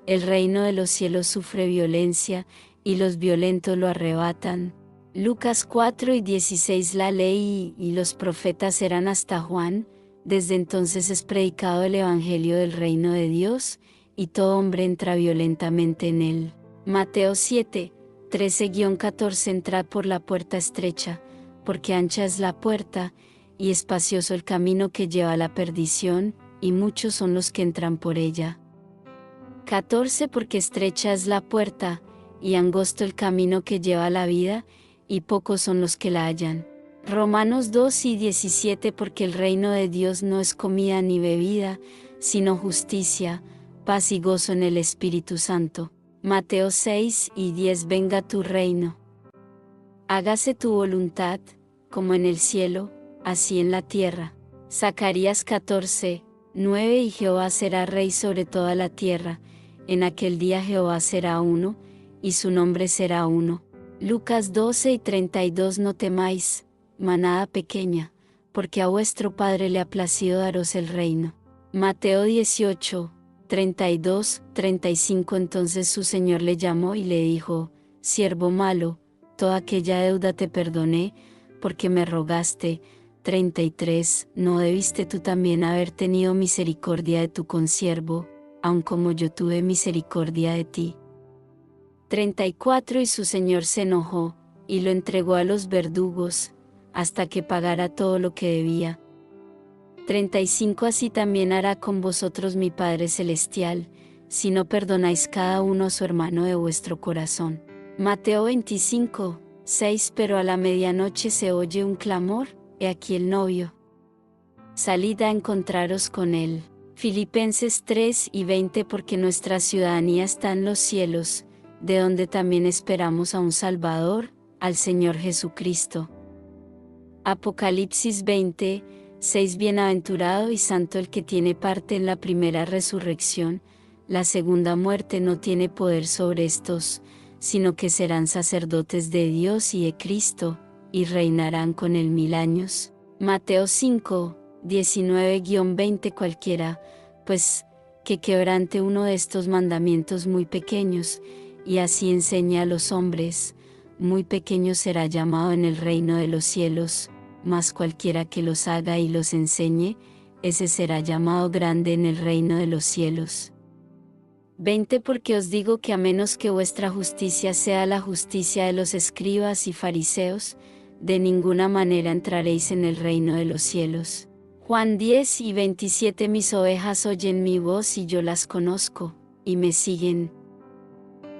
el reino de los cielos sufre violencia, y los violentos lo arrebatan. Lucas 4:16. La ley y los profetas eran hasta Juan. Desde entonces es predicado el evangelio del reino de Dios, y todo hombre entra violentamente en él. Mateo 7:13-14. Entrad por la puerta estrecha, porque ancha es la puerta, y espacioso el camino que lleva a la perdición, y muchos son los que entran por ella. 14. Porque estrecha es la puerta, y angosto el camino que lleva a la vida, y pocos son los que la hallan. Romanos 2:17. Porque el reino de Dios no es comida ni bebida, sino justicia, paz y gozo en el Espíritu Santo. Mateo 6:10. Venga tu reino. Hágase tu voluntad, como en el cielo, así en la tierra. Zacarías 14:9. Y Jehová será rey sobre toda la tierra. En aquel día Jehová será uno, y su nombre será uno. Lucas 12:32. No temáis, manada pequeña, porque a vuestro Padre le ha placido daros el reino. Mateo 18:32-35. Entonces su Señor le llamó y le dijo, siervo malo, toda aquella deuda te perdoné, porque me rogaste. 33. ¿No debiste tú también haber tenido misericordia de tu consiervo, aun como yo tuve misericordia de ti? 34. Y su Señor se enojó, y lo entregó a los verdugos, hasta que pagara todo lo que debía. 35 Así también hará con vosotros mi Padre Celestial, si no perdonáis cada uno a su hermano de vuestro corazón. Mateo 25, 6 Pero a la medianoche se oye un clamor, he aquí el novio. Salid a encontraros con él. Filipenses 3 y 20 Porque nuestra ciudadanía está en los cielos, de donde también esperamos a un Salvador, al Señor Jesucristo. Apocalipsis 20, 6 Bienaventurado y santo el que tiene parte en la primera resurrección, la segunda muerte no tiene poder sobre estos, sino que serán sacerdotes de Dios y de Cristo, y reinarán con él 1000 años. Mateo 5, 19-20 Cualquiera, pues, que quebrante uno de estos mandamientos muy pequeños, y así enseñe a los hombres, muy pequeño será llamado en el reino de los cielos, mas cualquiera que los haga y los enseñe, ese será llamado grande en el reino de los cielos. 20 Porque os digo que a menos que vuestra justicia sea la justicia de los escribas y fariseos, de ninguna manera entraréis en el reino de los cielos. Juan 10 y 27 Mis ovejas oyen mi voz y yo las conozco, y me siguen.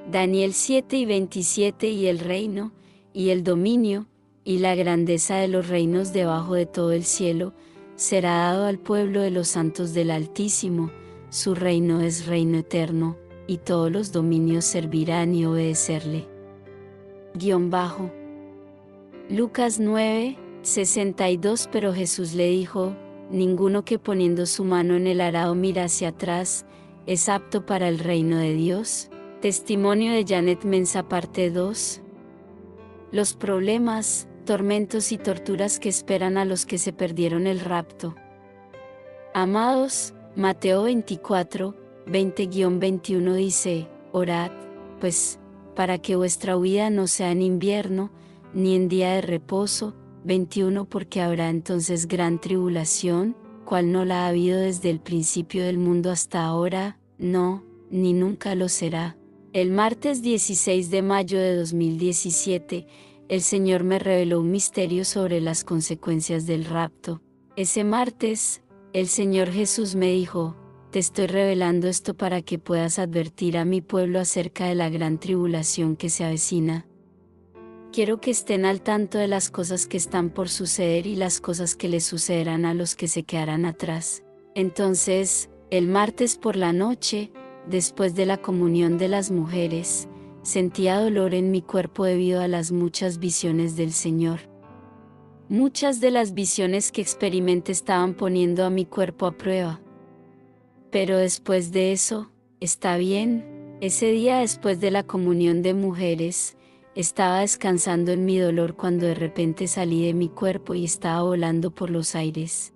Daniel 7 y 27 Y el reino, y el dominio, y la grandeza de los reinos debajo de todo el cielo, será dado al pueblo de los santos del Altísimo, su reino es reino eterno, y todos los dominios servirán y obedecerle. Lucas 9, 62 Pero Jesús le dijo, ninguno que poniendo su mano en el arado mira hacia atrás, es apto para el reino de Dios. Testimonio de Janet Mensa parte 2. Los problemas, tormentos y torturas que esperan a los que se perdieron el rapto. Amados, Mateo 24, 20-21 dice, orad, pues, para que vuestra huida no sea en invierno, ni en día de reposo, 21 Porque habrá entonces gran tribulación, cual no la ha habido desde el principio del mundo hasta ahora, no, ni nunca lo será. El martes 16 de mayo de 2017, el Señor me reveló un misterio sobre las consecuencias del rapto. Ese martes, el Señor Jesús me dijo, te estoy revelando esto para que puedas advertir a mi pueblo acerca de la gran tribulación que se avecina. Quiero que estén al tanto de las cosas que están por suceder y las cosas que les sucederán a los que se quedarán atrás. Entonces, el martes por la noche, después de la comunión de las mujeres, sentía dolor en mi cuerpo debido a las muchas visiones del Señor. Muchas de las visiones que experimenté estaban poniendo a mi cuerpo a prueba. Pero después de eso, está bien, ese día después de la comunión de mujeres, estaba descansando en mi dolor cuando de repente salí de mi cuerpo y estaba volando por los aires.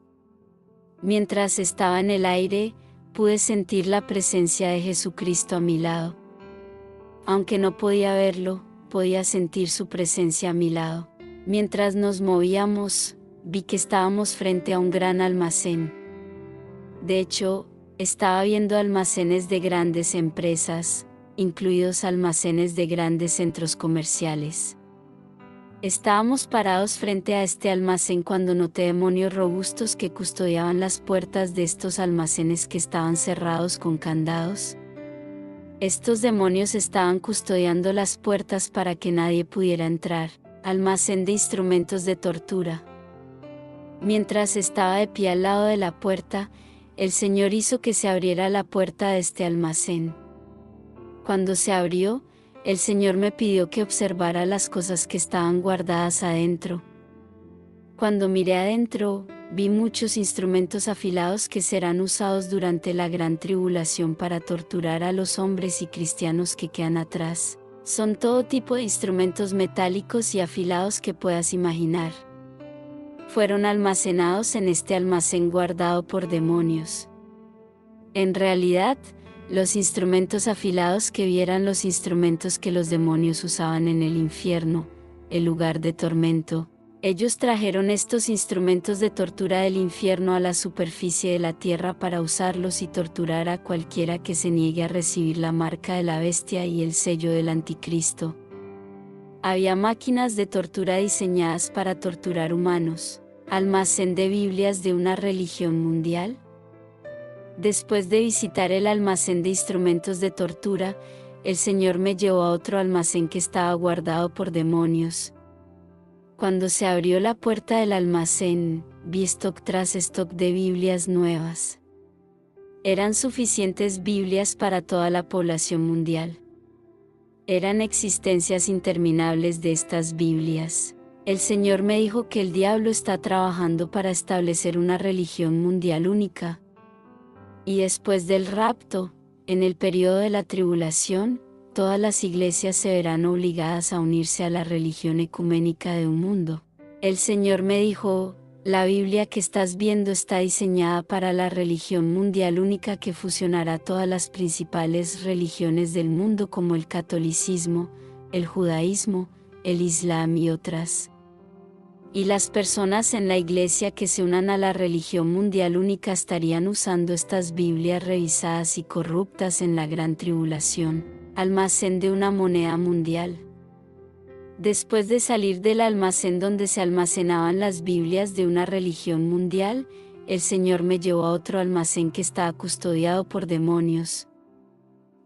Mientras estaba en el aire, pude sentir la presencia de Jesucristo a mi lado. Aunque no podía verlo, podía sentir su presencia a mi lado. Mientras nos movíamos, vi que estábamos frente a un gran almacén. De hecho, estaba viendo almacenes de grandes empresas, incluidos almacenes de grandes centros comerciales. Estábamos parados frente a este almacén cuando noté demonios robustos que custodiaban las puertas de estos almacenes que estaban cerrados con candados. Estos demonios estaban custodiando las puertas para que nadie pudiera entrar. Almacén de instrumentos de tortura. Mientras estaba de pie al lado de la puerta, el Señor hizo que se abriera la puerta de este almacén. Cuando se abrió, el Señor me pidió que observara las cosas que estaban guardadas adentro. Cuando miré adentro, vi muchos instrumentos afilados que serán usados durante la gran tribulación para torturar a los hombres y cristianos que quedan atrás. Son todo tipo de instrumentos metálicos y afilados que puedas imaginar. Fueron almacenados en este almacén guardado por demonios. En realidad, los instrumentos afilados que vi eran los instrumentos que los demonios usaban en el infierno, el lugar de tormento. Ellos trajeron estos instrumentos de tortura del infierno a la superficie de la tierra para usarlos y torturar a cualquiera que se niegue a recibir la marca de la bestia y el sello del anticristo. Había máquinas de tortura diseñadas para torturar humanos. ¿Almacén de Biblias de una religión mundial? Después de visitar el almacén de instrumentos de tortura, el Señor me llevó a otro almacén que estaba guardado por demonios. Cuando se abrió la puerta del almacén, vi stock tras stock de Biblias nuevas. Eran suficientes Biblias para toda la población mundial. Eran existencias interminables de estas Biblias. El Señor me dijo que el diablo está trabajando para establecer una religión mundial única. Y después del rapto, en el periodo de la tribulación, todas las iglesias se verán obligadas a unirse a la religión ecuménica de un mundo. El Señor me dijo, la Biblia que estás viendo está diseñada para la religión mundial única que fusionará todas las principales religiones del mundo como el catolicismo, el judaísmo, el islam y otras. Y las personas en la iglesia que se unan a la religión mundial única estarían usando estas Biblias revisadas y corruptas en la gran tribulación, almacén de una moneda mundial. Después de salir del almacén donde se almacenaban las Biblias de una religión mundial, el Señor me llevó a otro almacén que estaba custodiado por demonios.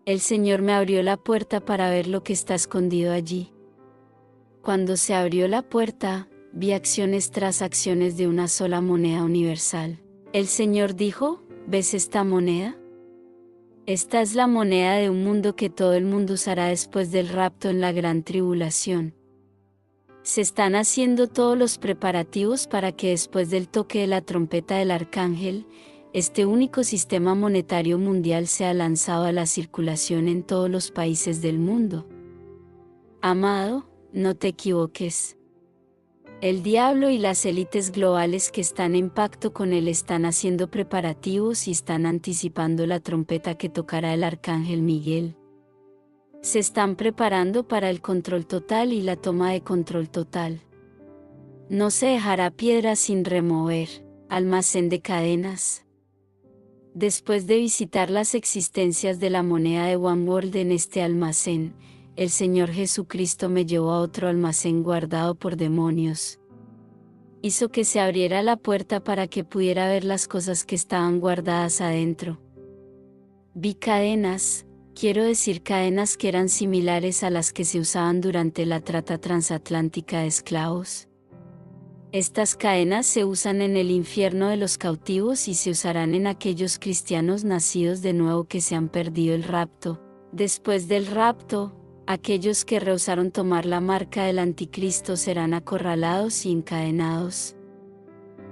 El Señor me abrió la puerta para ver lo que está escondido allí. Cuando se abrió la puerta, vi acciones tras acciones de una sola moneda universal. El Señor dijo, ¿ves esta moneda? Esta es la moneda de un mundo que todo el mundo usará después del rapto en la gran tribulación. Se están haciendo todos los preparativos para que después del toque de la trompeta del arcángel, este único sistema monetario mundial sea lanzado a la circulación en todos los países del mundo. Amado, no te equivoques. El diablo y las élites globales que están en pacto con él están haciendo preparativos y están anticipando la trompeta que tocará el arcángel Miguel. Se están preparando para el control total y la toma de control total. No se dejará piedra sin remover, almacén de cadenas. Después de visitar las existencias de la moneda de One World en este almacén, el Señor Jesucristo me llevó a otro almacén guardado por demonios. Hizo que se abriera la puerta para que pudiera ver las cosas que estaban guardadas adentro. Vi cadenas, quiero decir cadenas que eran similares a las que se usaban durante la trata transatlántica de esclavos. Estas cadenas se usan en el infierno de los cautivos y se usarán en aquellos cristianos nacidos de nuevo que se han perdido el rapto. Después del rapto, aquellos que rehusaron tomar la marca del anticristo serán acorralados y encadenados.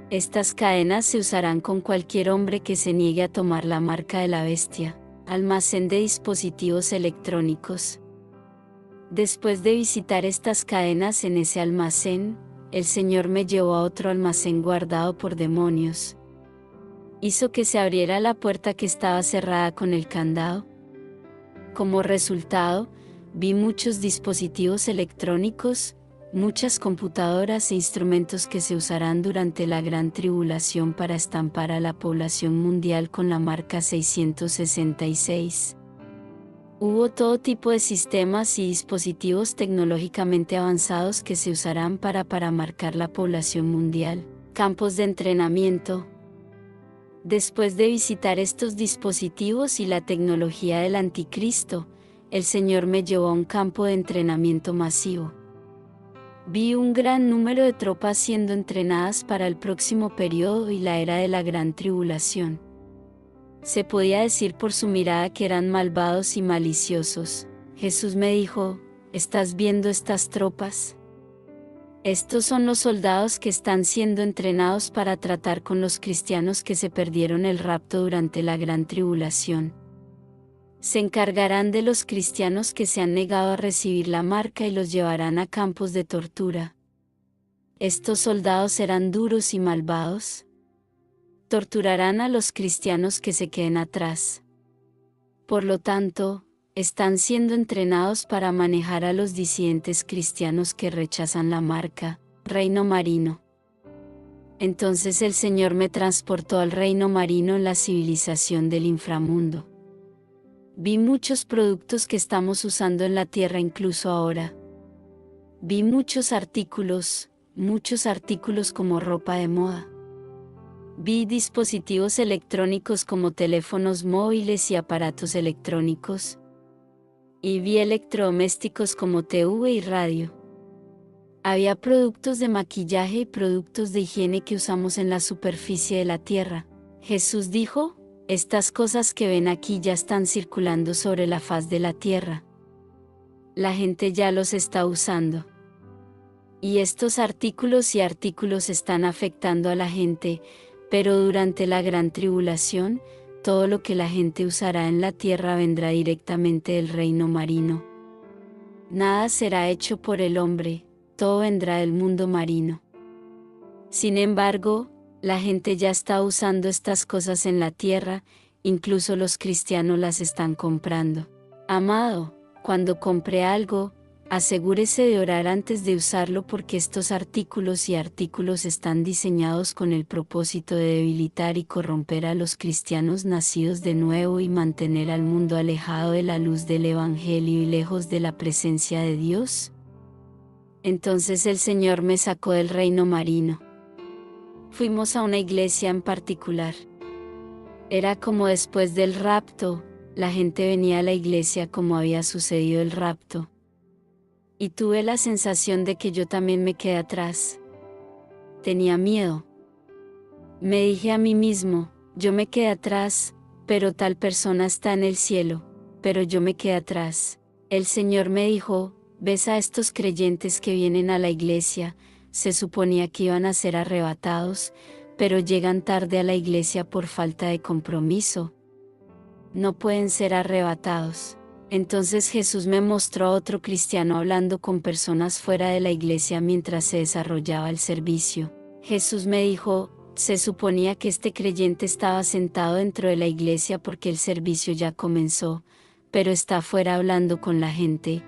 Estas cadenas se usarán con cualquier hombre que se niegue a tomar la marca de la bestia. Almacén de dispositivos electrónicos. Después de visitar estas cadenas en ese almacén, el Señor me llevó a otro almacén guardado por demonios. Hizo que se abriera la puerta que estaba cerrada con el candado. Como resultado, vi muchos dispositivos electrónicos, muchas computadoras e instrumentos que se usarán durante la gran tribulación para estampar a la población mundial con la marca 666. Hubo todo tipo de sistemas y dispositivos tecnológicamente avanzados que se usarán para marcar la población mundial. Campos de entrenamiento. Después de visitar estos dispositivos y la tecnología del anticristo, el Señor me llevó a un campo de entrenamiento masivo. Vi un gran número de tropas siendo entrenadas para el próximo periodo y la era de la gran tribulación. Se podía decir por su mirada que eran malvados y maliciosos. Jesús me dijo, ¿estás viendo estas tropas? Estos son los soldados que están siendo entrenados para tratar con los cristianos que se perdieron el rapto durante la gran tribulación. Se encargarán de los cristianos que se han negado a recibir la marca y los llevarán a campos de tortura. Estos soldados serán duros y malvados. Torturarán a los cristianos que se queden atrás. Por lo tanto, están siendo entrenados para manejar a los disidentes cristianos que rechazan la marca, reino marino. Entonces el Señor me transportó al reino marino en la civilización del inframundo. Vi muchos productos que estamos usando en la tierra incluso ahora. Vi muchos artículos como ropa de moda. Vi dispositivos electrónicos como teléfonos móviles y aparatos electrónicos. Y vi electrodomésticos como TV y radio. Había productos de maquillaje y productos de higiene que usamos en la superficie de la tierra. Jesús dijo, estas cosas que ven aquí ya están circulando sobre la faz de la tierra. La gente ya los está usando. Y estos artículos están afectando a la gente, pero durante la gran tribulación, todo lo que la gente usará en la tierra vendrá directamente del reino marino. Nada será hecho por el hombre, todo vendrá del mundo marino. Sin embargo, la gente ya está usando estas cosas en la tierra, incluso los cristianos las están comprando. Amado, cuando compre algo, asegúrese de orar antes de usarlo porque estos artículos están diseñados con el propósito de debilitar y corromper a los cristianos nacidos de nuevo y mantener al mundo alejado de la luz del Evangelio y lejos de la presencia de Dios. Entonces el Señor me sacó del reino marino. Fuimos a una iglesia en particular. Era como después del rapto, la gente venía a la iglesia como había sucedido el rapto. Y tuve la sensación de que yo también me quedé atrás. Tenía miedo. Me dije a mí mismo, yo me quedé atrás, pero tal persona está en el cielo, pero yo me quedé atrás. El Señor me dijo, ves a estos creyentes que vienen a la iglesia, se suponía que iban a ser arrebatados, pero llegan tarde a la iglesia por falta de compromiso. No pueden ser arrebatados. Entonces Jesús me mostró a otro cristiano hablando con personas fuera de la iglesia mientras se desarrollaba el servicio. Jesús me dijo, se suponía que este creyente estaba sentado dentro de la iglesia porque el servicio ya comenzó, pero está afuera hablando con la gente.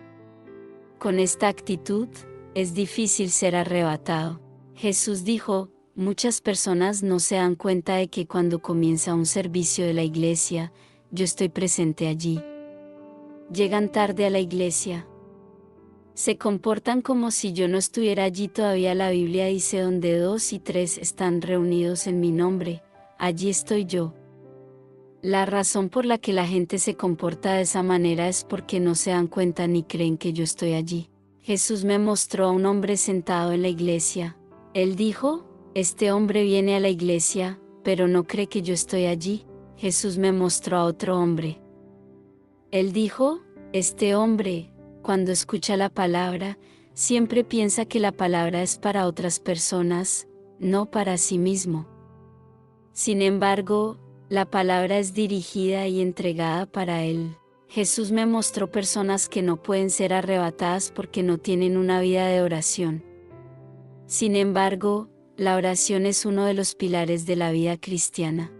Con esta actitud, es difícil ser arrebatado. Jesús dijo, muchas personas no se dan cuenta de que cuando comienza un servicio de la iglesia, yo estoy presente allí. Llegan tarde a la iglesia. Se comportan como si yo no estuviera allí todavía. La Biblia dice donde 2 y 3 están reunidos en mi nombre, allí estoy yo. La razón por la que la gente se comporta de esa manera es porque no se dan cuenta ni creen que yo estoy allí. Jesús me mostró a un hombre sentado en la iglesia. Él dijo, este hombre viene a la iglesia, pero no cree que yo estoy allí. Jesús me mostró a otro hombre. Él dijo, este hombre, cuando escucha la palabra, siempre piensa que la palabra es para otras personas, no para sí mismo. Sin embargo, la palabra es dirigida y entregada para él. Jesús me mostró personas que no pueden ser arrebatadas porque no tienen una vida de oración. Sin embargo, la oración es uno de los pilares de la vida cristiana.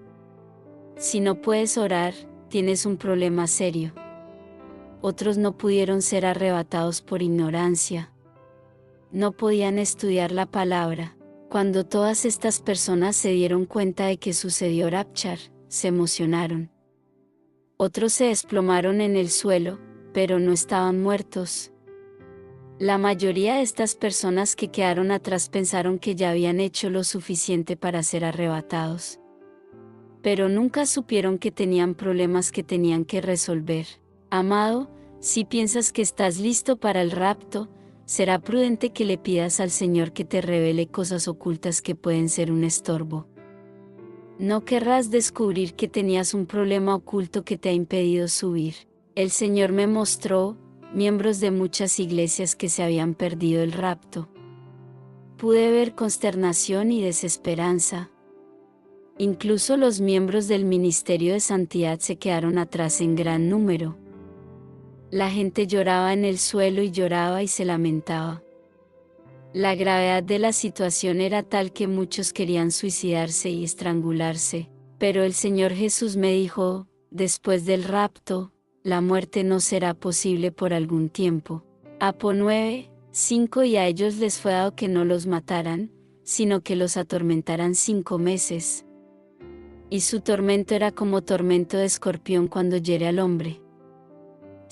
Si no puedes orar, tienes un problema serio. Otros no pudieron ser arrebatados por ignorancia. No podían estudiar la palabra. Cuando todas estas personas se dieron cuenta de que sucedió Rapture, se emocionaron. Otros se desplomaron en el suelo, pero no estaban muertos. La mayoría de estas personas que quedaron atrás pensaron que ya habían hecho lo suficiente para ser arrebatados. Pero nunca supieron que tenían problemas que tenían que resolver. Amado, si piensas que estás listo para el rapto, será prudente que le pidas al Señor que te revele cosas ocultas que pueden ser un estorbo. No querrás descubrir que tenías un problema oculto que te ha impedido subir. El Señor me mostró miembros de muchas iglesias que se habían perdido el rapto. Pude ver consternación y desesperanza. Incluso los miembros del ministerio de santidad se quedaron atrás en gran número. La gente lloraba en el suelo y lloraba y se lamentaba. La gravedad de la situación era tal que muchos querían suicidarse y estrangularse, pero el Señor Jesús me dijo, después del rapto, la muerte no será posible por algún tiempo. Apo 9:5 Y a ellos les fue dado que no los mataran, sino que los atormentaran 5 meses. Y su tormento era como tormento de escorpión cuando hiere al hombre.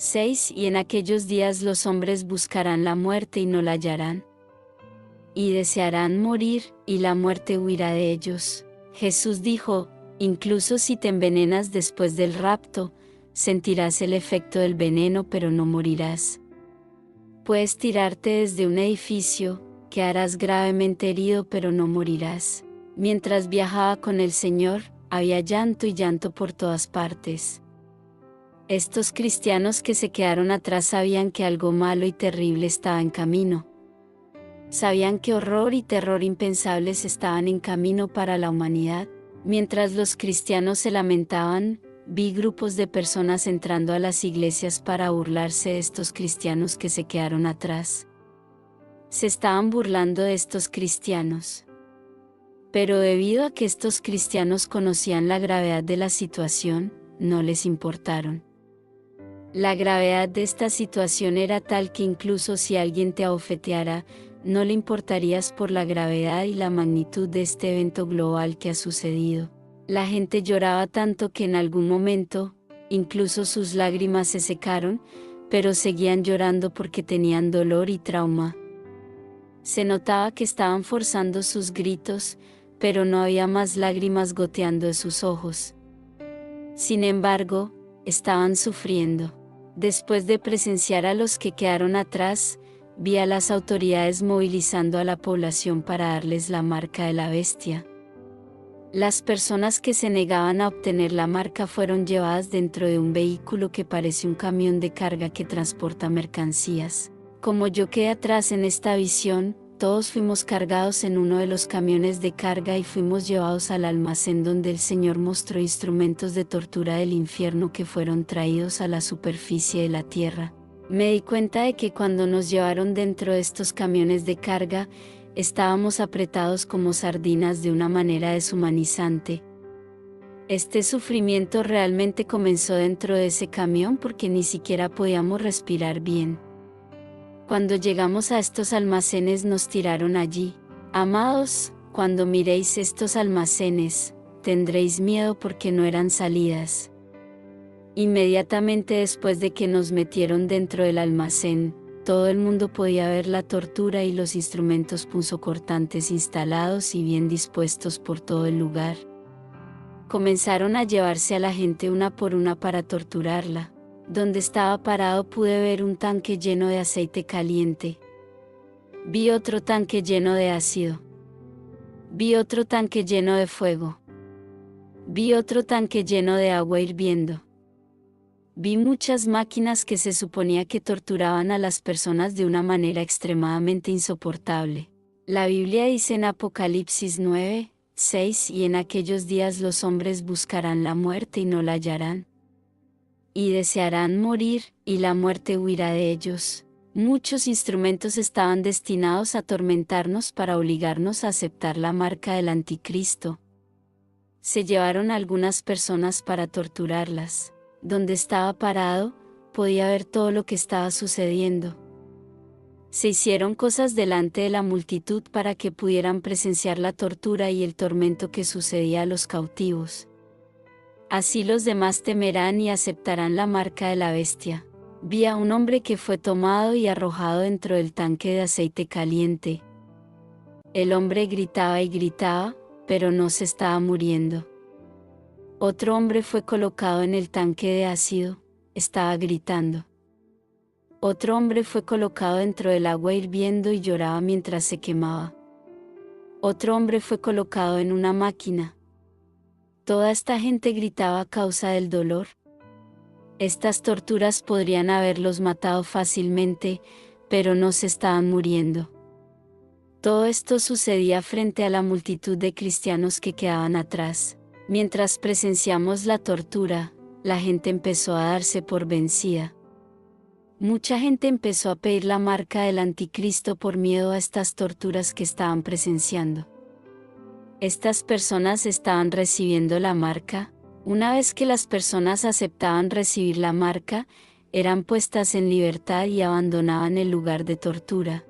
6 Y en aquellos días los hombres buscarán la muerte y no la hallarán. Y desearán morir, y la muerte huirá de ellos. Jesús dijo, incluso si te envenenas después del rapto, sentirás el efecto del veneno pero no morirás. Puedes tirarte desde un edificio, quedarás gravemente herido pero no morirás. Mientras viajaba con el Señor, había llanto y llanto por todas partes. Estos cristianos que se quedaron atrás sabían que algo malo y terrible estaba en camino. Sabían que horror y terror impensables estaban en camino para la humanidad. Mientras los cristianos se lamentaban, vi grupos de personas entrando a las iglesias para burlarse de estos cristianos que se quedaron atrás. Se estaban burlando de estos cristianos. Pero debido a que estos cristianos conocían la gravedad de la situación, no les importaron. La gravedad de esta situación era tal que incluso si alguien te abofeteara, no le importarías por la gravedad y la magnitud de este evento global que ha sucedido. La gente lloraba tanto que en algún momento, incluso sus lágrimas se secaron, pero seguían llorando porque tenían dolor y trauma. Se notaba que estaban forzando sus gritos, pero no había más lágrimas goteando de sus ojos. Sin embargo, estaban sufriendo. Después de presenciar a los que quedaron atrás, vi a las autoridades movilizando a la población para darles la marca de la bestia. Las personas que se negaban a obtener la marca fueron llevadas dentro de un vehículo que parece un camión de carga que transporta mercancías. Como yo quedé atrás en esta visión, todos fuimos cargados en uno de los camiones de carga y fuimos llevados al almacén donde el Señor mostró instrumentos de tortura del infierno que fueron traídos a la superficie de la tierra. Me di cuenta de que cuando nos llevaron dentro de estos camiones de carga, estábamos apretados como sardinas de una manera deshumanizante. Este sufrimiento realmente comenzó dentro de ese camión porque ni siquiera podíamos respirar bien. Cuando llegamos a estos almacenes nos tiraron allí. Amados, cuando miréis estos almacenes, tendréis miedo porque no eran salidas. Inmediatamente después de que nos metieron dentro del almacén, todo el mundo podía ver la tortura y los instrumentos punzocortantes instalados y bien dispuestos por todo el lugar. Comenzaron a llevarse a la gente una por una para torturarla. Donde estaba parado pude ver un tanque lleno de aceite caliente. Vi otro tanque lleno de ácido. Vi otro tanque lleno de fuego. Vi otro tanque lleno de agua hirviendo. Vi muchas máquinas que se suponía que torturaban a las personas de una manera extremadamente insoportable. La Biblia dice en Apocalipsis 9, 6 Y en aquellos días los hombres buscarán la muerte y no la hallarán. Y desearán morir, y la muerte huirá de ellos. Muchos instrumentos estaban destinados a atormentarnos para obligarnos a aceptar la marca del anticristo. Se llevaron a algunas personas para torturarlas. Donde estaba parado, podía ver todo lo que estaba sucediendo. Se hicieron cosas delante de la multitud para que pudieran presenciar la tortura y el tormento que sucedía a los cautivos. Así los demás temerán y aceptarán la marca de la bestia. Vi a un hombre que fue tomado y arrojado dentro del tanque de aceite caliente. El hombre gritaba y gritaba, pero no se estaba muriendo. Otro hombre fue colocado en el tanque de ácido, estaba gritando. Otro hombre fue colocado dentro del agua hirviendo y lloraba mientras se quemaba. Otro hombre fue colocado en una máquina. Toda esta gente gritaba a causa del dolor. Estas torturas podrían haberlos matado fácilmente, pero no se estaban muriendo. Todo esto sucedía frente a la multitud de cristianos que quedaban atrás. Mientras presenciamos la tortura, la gente empezó a darse por vencida. Mucha gente empezó a pedir la marca del anticristo por miedo a estas torturas que estaban presenciando. Estas personas estaban recibiendo la marca. Una vez que las personas aceptaban recibir la marca, eran puestas en libertad y abandonaban el lugar de tortura.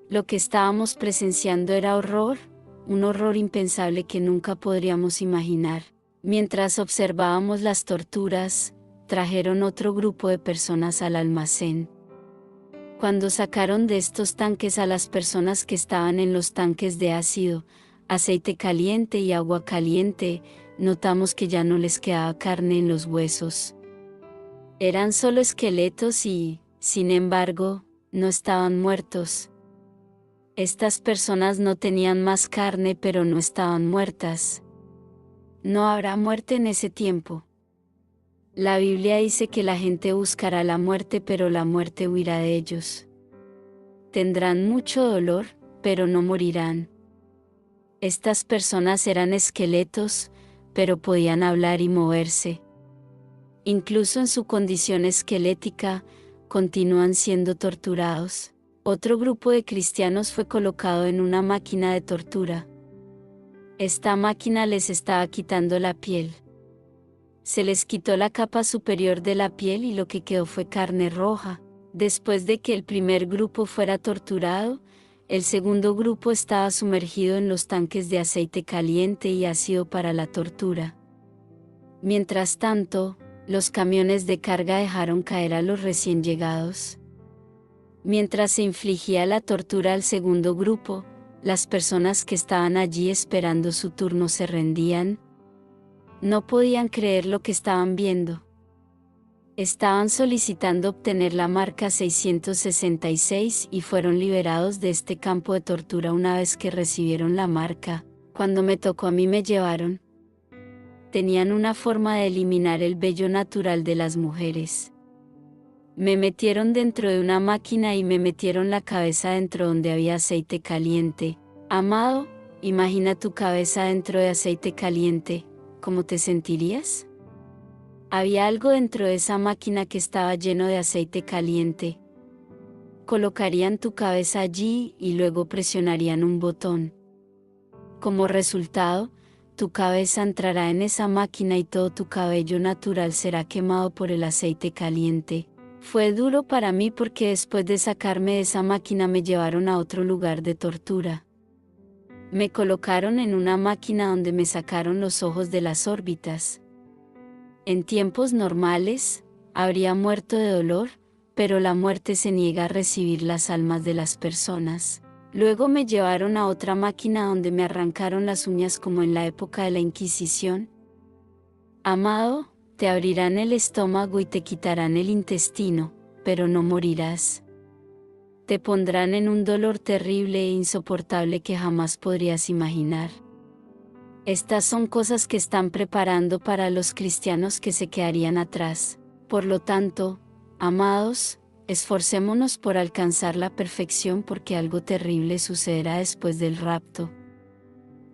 Lo que estábamos presenciando era horror, un horror impensable que nunca podríamos imaginar. Mientras observábamos las torturas, trajeron otro grupo de personas al almacén. Cuando sacaron de estos tanques a las personas que estaban en los tanques de ácido, aceite caliente y agua caliente, notamos que ya no les quedaba carne en los huesos. Eran solo esqueletos y, sin embargo, no estaban muertos. Estas personas no tenían más carne pero no estaban muertas. No habrá muerte en ese tiempo. La Biblia dice que la gente buscará la muerte pero la muerte huirá de ellos. Tendrán mucho dolor, pero no morirán. Estas personas eran esqueletos, pero podían hablar y moverse. Incluso en su condición esquelética, continúan siendo torturados. Otro grupo de cristianos fue colocado en una máquina de tortura. Esta máquina les estaba quitando la piel. Se les quitó la capa superior de la piel y lo que quedó fue carne roja. Después de que el primer grupo fuera torturado, el segundo grupo estaba sumergido en los tanques de aceite caliente y ácido para la tortura. Mientras tanto, los camiones de carga dejaron caer a los recién llegados. Mientras se infligía la tortura al segundo grupo, las personas que estaban allí esperando su turno se rendían. No podían creer lo que estaban viendo. Estaban solicitando obtener la marca 666 y fueron liberados de este campo de tortura una vez que recibieron la marca. Cuando me tocó a mí me llevaron. Tenían una forma de eliminar el vello natural de las mujeres. Me metieron dentro de una máquina y me metieron la cabeza dentro donde había aceite caliente. Amado, imagina tu cabeza dentro de aceite caliente. ¿Cómo te sentirías? Había algo dentro de esa máquina que estaba lleno de aceite caliente. Colocarían tu cabeza allí y luego presionarían un botón. Como resultado, tu cabeza entrará en esa máquina y todo tu cabello natural será quemado por el aceite caliente. Fue duro para mí porque después de sacarme de esa máquina me llevaron a otro lugar de tortura. Me colocaron en una máquina donde me sacaron los ojos de las órbitas. En tiempos normales, habría muerto de dolor, pero la muerte se niega a recibir las almas de las personas. Luego me llevaron a otra máquina donde me arrancaron las uñas como en la época de la Inquisición. Amado, te abrirán el estómago y te quitarán el intestino, pero no morirás. Te pondrán en un dolor terrible e insoportable que jamás podrías imaginar. Estas son cosas que están preparando para los cristianos que se quedarían atrás. Por lo tanto, amados, esforcémonos por alcanzar la perfección porque algo terrible sucederá después del rapto.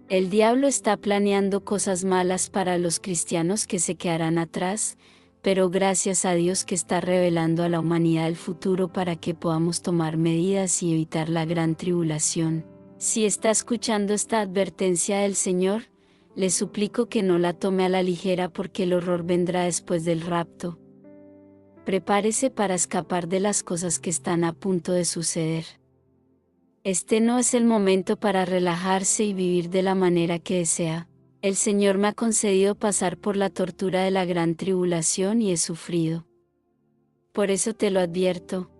El diablo está planeando cosas malas para los cristianos que se quedarán atrás, pero gracias a Dios que está revelando a la humanidad el futuro para que podamos tomar medidas y evitar la gran tribulación. Si está escuchando esta advertencia del Señor, le suplico que no la tome a la ligera porque el horror vendrá después del rapto. Prepárese para escapar de las cosas que están a punto de suceder. Este no es el momento para relajarse y vivir de la manera que desea. El Señor me ha concedido pasar por la tortura de la gran tribulación y he sufrido. Por eso te lo advierto.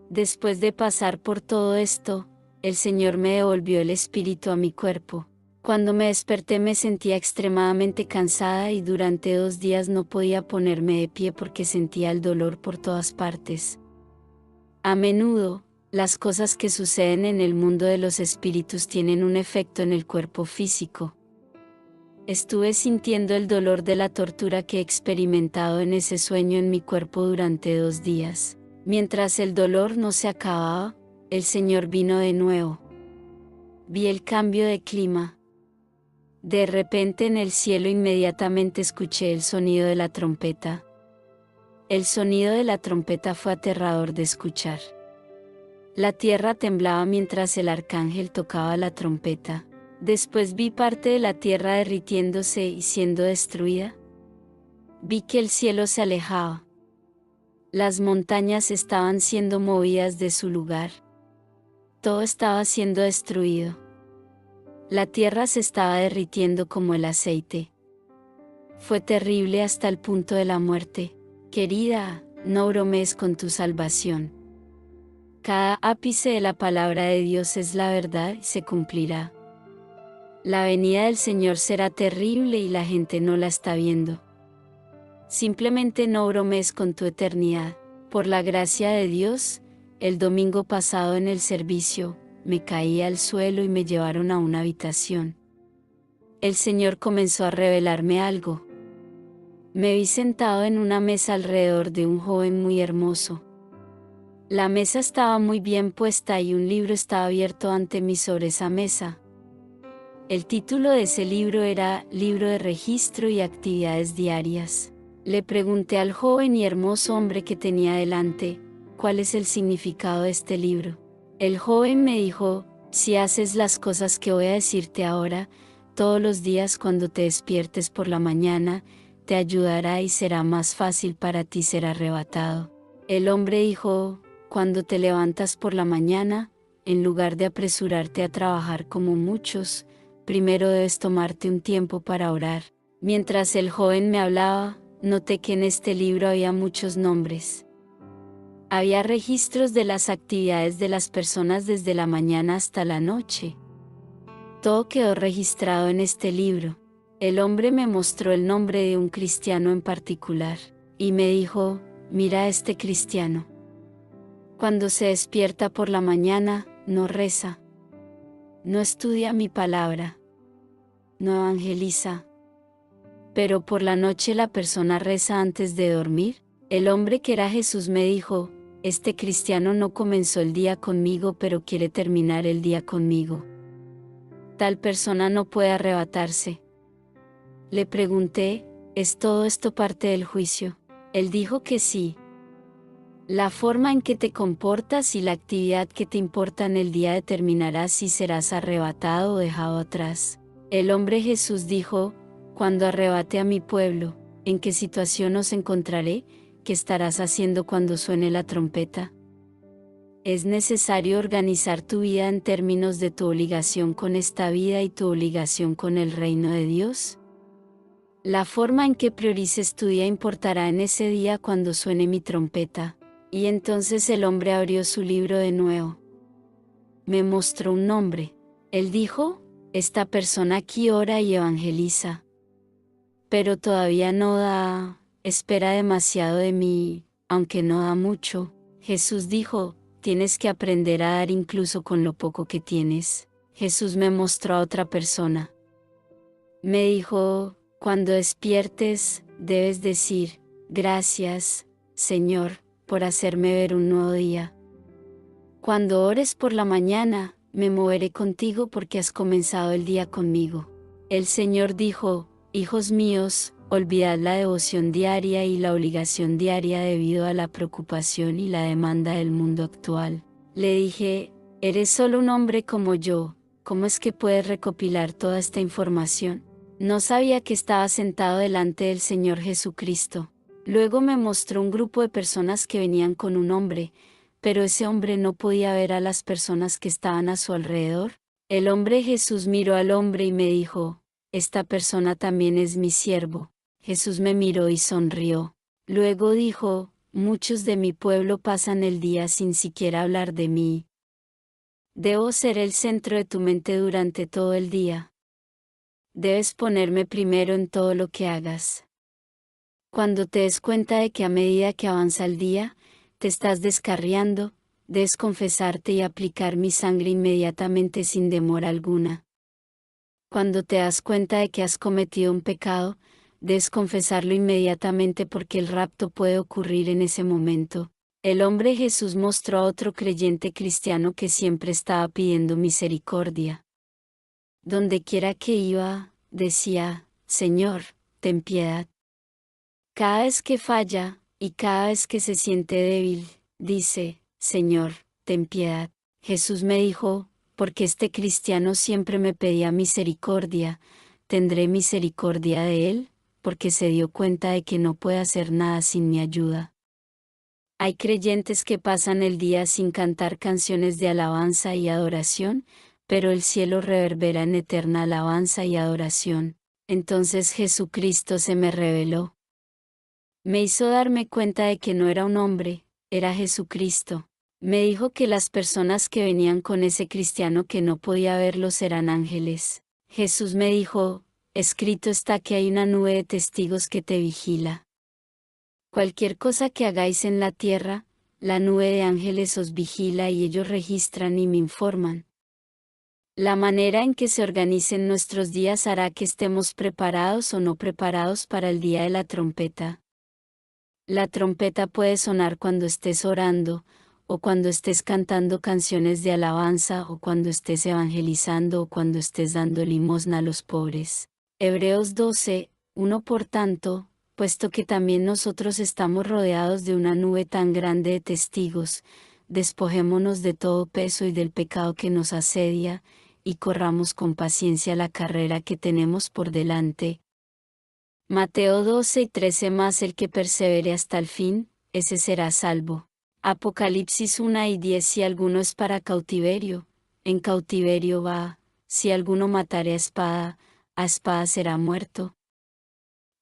Después de pasar por todo esto, el Señor me devolvió el espíritu a mi cuerpo. Cuando me desperté me sentía extremadamente cansada y durante 2 días no podía ponerme de pie porque sentía el dolor por todas partes. A menudo, las cosas que suceden en el mundo de los espíritus tienen un efecto en el cuerpo físico. Estuve sintiendo el dolor de la tortura que he experimentado en ese sueño en mi cuerpo durante 2 días. Mientras el dolor no se acababa, el Señor vino de nuevo. Vi el cambio de clima. De repente en el cielo inmediatamente escuché el sonido de la trompeta. El sonido de la trompeta fue aterrador de escuchar. La tierra temblaba mientras el arcángel tocaba la trompeta. Después vi parte de la tierra derritiéndose y siendo destruida. Vi que el cielo se alejaba. Las montañas estaban siendo movidas de su lugar. Todo estaba siendo destruido. La tierra se estaba derritiendo como el aceite. Fue terrible hasta el punto de la muerte. Querida, no bromees con tu salvación. Cada ápice de la palabra de Dios es la verdad y se cumplirá. La venida del Señor será terrible y la gente no la está viendo. Simplemente no bromees con tu eternidad. Por la gracia de Dios, el domingo pasado en el servicio, me caí al suelo y me llevaron a una habitación. El Señor comenzó a revelarme algo. Me vi sentado en una mesa alrededor de un joven muy hermoso. La mesa estaba muy bien puesta y un libro estaba abierto ante mí sobre esa mesa. El título de ese libro era Libro de Registro y Actividades Diarias. Le pregunté al joven y hermoso hombre que tenía delante, ¿cuál es el significado de este libro? El joven me dijo, si haces las cosas que voy a decirte ahora, todos los días cuando te despiertes por la mañana, te ayudará y será más fácil para ti ser arrebatado. El hombre dijo, cuando te levantas por la mañana, en lugar de apresurarte a trabajar como muchos, primero debes tomarte un tiempo para orar. Mientras el joven me hablaba, noté que en este libro había muchos nombres. Había registros de las actividades de las personas desde la mañana hasta la noche. Todo quedó registrado en este libro. El hombre me mostró el nombre de un cristiano en particular, y me dijo, mira a este cristiano. Cuando se despierta por la mañana, no reza. No estudia mi palabra. No evangeliza. Pero por la noche la persona reza antes de dormir. El hombre que era Jesús me dijo, este cristiano no comenzó el día conmigo pero quiere terminar el día conmigo. Tal persona no puede arrebatarse. Le pregunté, ¿es todo esto parte del juicio? Él dijo que sí. La forma en que te comportas y la actividad que te importa en el día determinará si serás arrebatado o dejado atrás. El hombre Jesús dijo, cuando arrebate a mi pueblo, ¿en qué situación os encontraré? ¿Qué estarás haciendo cuando suene la trompeta? Es necesario organizar tu vida en términos de tu obligación con esta vida y tu obligación con el reino de Dios. La forma en que priorices tu día importará en ese día cuando suene mi trompeta. Y entonces el hombre abrió su libro de nuevo. Me mostró un nombre. Él dijo, esta persona aquí ora y evangeliza. Pero todavía no da, espera demasiado de mí, aunque no da mucho. Jesús dijo, tienes que aprender a dar incluso con lo poco que tienes. Jesús me mostró a otra persona. Me dijo, cuando despiertes, debes decir, gracias, Señor, por hacerme ver un nuevo día. Cuando ores por la mañana, me moveré contigo porque has comenzado el día conmigo. El Señor dijo, hijos míos, olvidad la devoción diaria y la obligación diaria debido a la preocupación y la demanda del mundo actual. Le dije, eres solo un hombre como yo, ¿cómo es que puedes recopilar toda esta información? No sabía que estaba sentado delante del Señor Jesucristo. Luego me mostró un grupo de personas que venían con un hombre, pero ese hombre no podía ver a las personas que estaban a su alrededor. El hombre Jesús miró al hombre y me dijo, esta persona también es mi siervo. Jesús me miró y sonrió. Luego dijo, muchos de mi pueblo pasan el día sin siquiera hablar de mí. Debo ser el centro de tu mente durante todo el día. Debes ponerme primero en todo lo que hagas. Cuando te des cuenta de que a medida que avanza el día, te estás descarriando, debes confesarte y aplicar mi sangre inmediatamente sin demora alguna. Cuando te das cuenta de que has cometido un pecado, debes confesarlo inmediatamente porque el rapto puede ocurrir en ese momento. El hombre Jesús mostró a otro creyente cristiano que siempre estaba pidiendo misericordia. Donde quiera que iba, decía, Señor, ten piedad. Cada vez que falla, y cada vez que se siente débil, dice, Señor, ten piedad. Jesús me dijo, porque este cristiano siempre me pedía misericordia, tendré misericordia de él, porque se dio cuenta de que no puede hacer nada sin mi ayuda. Hay creyentes que pasan el día sin cantar canciones de alabanza y adoración, pero el cielo reverbera en eterna alabanza y adoración. Entonces Jesucristo se me reveló. Me hizo darme cuenta de que no era un hombre, era Jesucristo. Me dijo que las personas que venían con ese cristiano que no podía verlos eran ángeles. Jesús me dijo, escrito está que hay una nube de testigos que te vigila. Cualquier cosa que hagáis en la tierra, la nube de ángeles os vigila y ellos registran y me informan. La manera en que se organicen nuestros días hará que estemos preparados o no preparados para el día de la trompeta. La trompeta puede sonar cuando estés orando, o cuando estés cantando canciones de alabanza, o cuando estés evangelizando, o cuando estés dando limosna a los pobres. Hebreos 12, 1. Por tanto, puesto que también nosotros estamos rodeados de una nube tan grande de testigos, despojémonos de todo peso y del pecado que nos asedia, y corramos con paciencia la carrera que tenemos por delante. Mateo 12 y 13. Más el que persevere hasta el fin, ese será salvo. Apocalipsis 1 y 10. Si alguno es para cautiverio, en cautiverio va; si alguno matare a espada será muerto.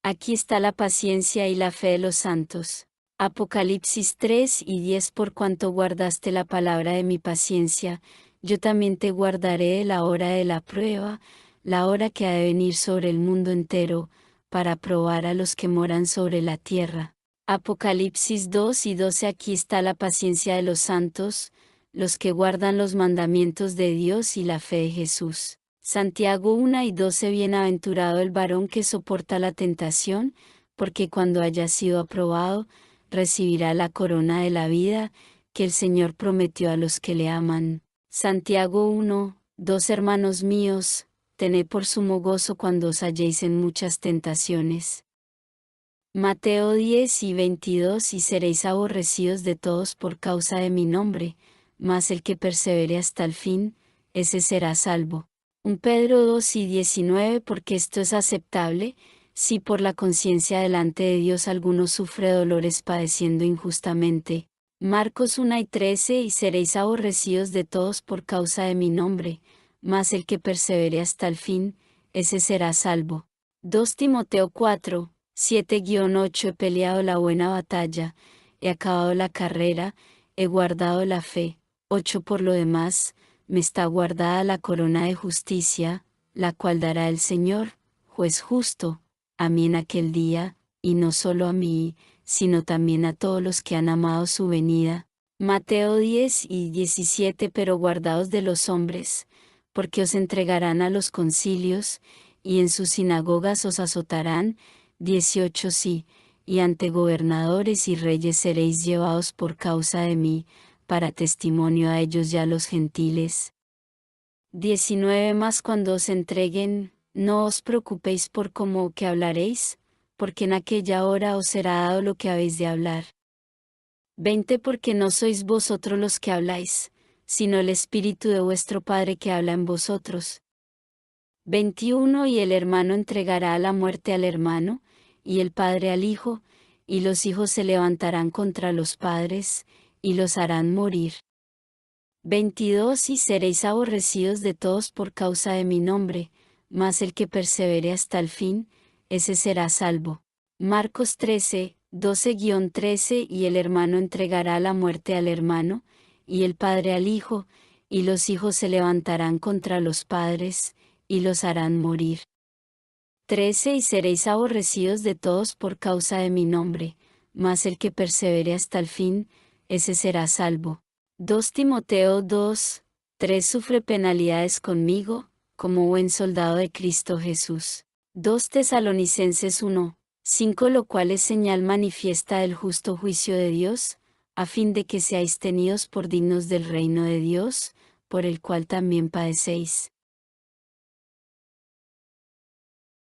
Aquí está la paciencia y la fe de los santos. Apocalipsis 3 y 10. Por cuanto guardaste la palabra de mi paciencia, yo también te guardaré de la hora de la prueba, la hora que ha de venir sobre el mundo entero, para probar a los que moran sobre la tierra. Apocalipsis 2 y 12. Aquí está la paciencia de los santos, los que guardan los mandamientos de Dios y la fe de Jesús. Santiago 1 y 12. Bienaventurado el varón que soporta la tentación, porque cuando haya sido aprobado, recibirá la corona de la vida, que el Señor prometió a los que le aman. Santiago 1, 2. Hermanos míos, tened por sumo gozo cuando os halléis en muchas tentaciones. Mateo 10 y 22. Y seréis aborrecidos de todos por causa de mi nombre, mas el que persevere hasta el fin, ese será salvo. 1 Pedro 2 y 19. Porque esto es aceptable, si por la conciencia delante de Dios alguno sufre dolores padeciendo injustamente. Marcos 1 y 13. Y seréis aborrecidos de todos por causa de mi nombre, mas el que persevere hasta el fin, ese será salvo. 2 Timoteo 4, 7-8. He peleado la buena batalla, he acabado la carrera, he guardado la fe. 8 Por lo demás, me está guardada la corona de justicia, la cual dará el Señor, juez justo, a mí en aquel día, y no solo a mí, sino también a todos los que han amado su venida. Mateo 10 y 17. Pero guardaos de los hombres, porque os entregarán a los concilios, y en sus sinagogas os azotarán. 18 Sí, y ante gobernadores y reyes seréis llevados por causa de mí, para testimonio a ellos y a los gentiles. 19 Mas cuando os entreguen, no os preocupéis por cómo que hablaréis, porque en aquella hora os será dado lo que habéis de hablar. 20 Porque no sois vosotros los que habláis, sino el Espíritu de vuestro Padre que habla en vosotros. 21 Y el hermano entregará a la muerte al hermano, y el padre al hijo, y los hijos se levantarán contra los padres, y los harán morir. 22 Y seréis aborrecidos de todos por causa de mi nombre, mas el que persevere hasta el fin, ese será salvo. Marcos 13, 12-13. Y el hermano entregará a la muerte al hermano, y el padre al hijo, y los hijos se levantarán contra los padres, y los harán morir. 13 Y seréis aborrecidos de todos por causa de mi nombre, mas el que persevere hasta el fin, ese será salvo. 2 Timoteo 2, 3. Sufre penalidades conmigo, como buen soldado de Cristo Jesús. 2 Tesalonicenses 1, 5. Lo cual es señal manifiesta del justo juicio de Dios, a fin de que seáis tenidos por dignos del reino de Dios, por el cual también padecéis.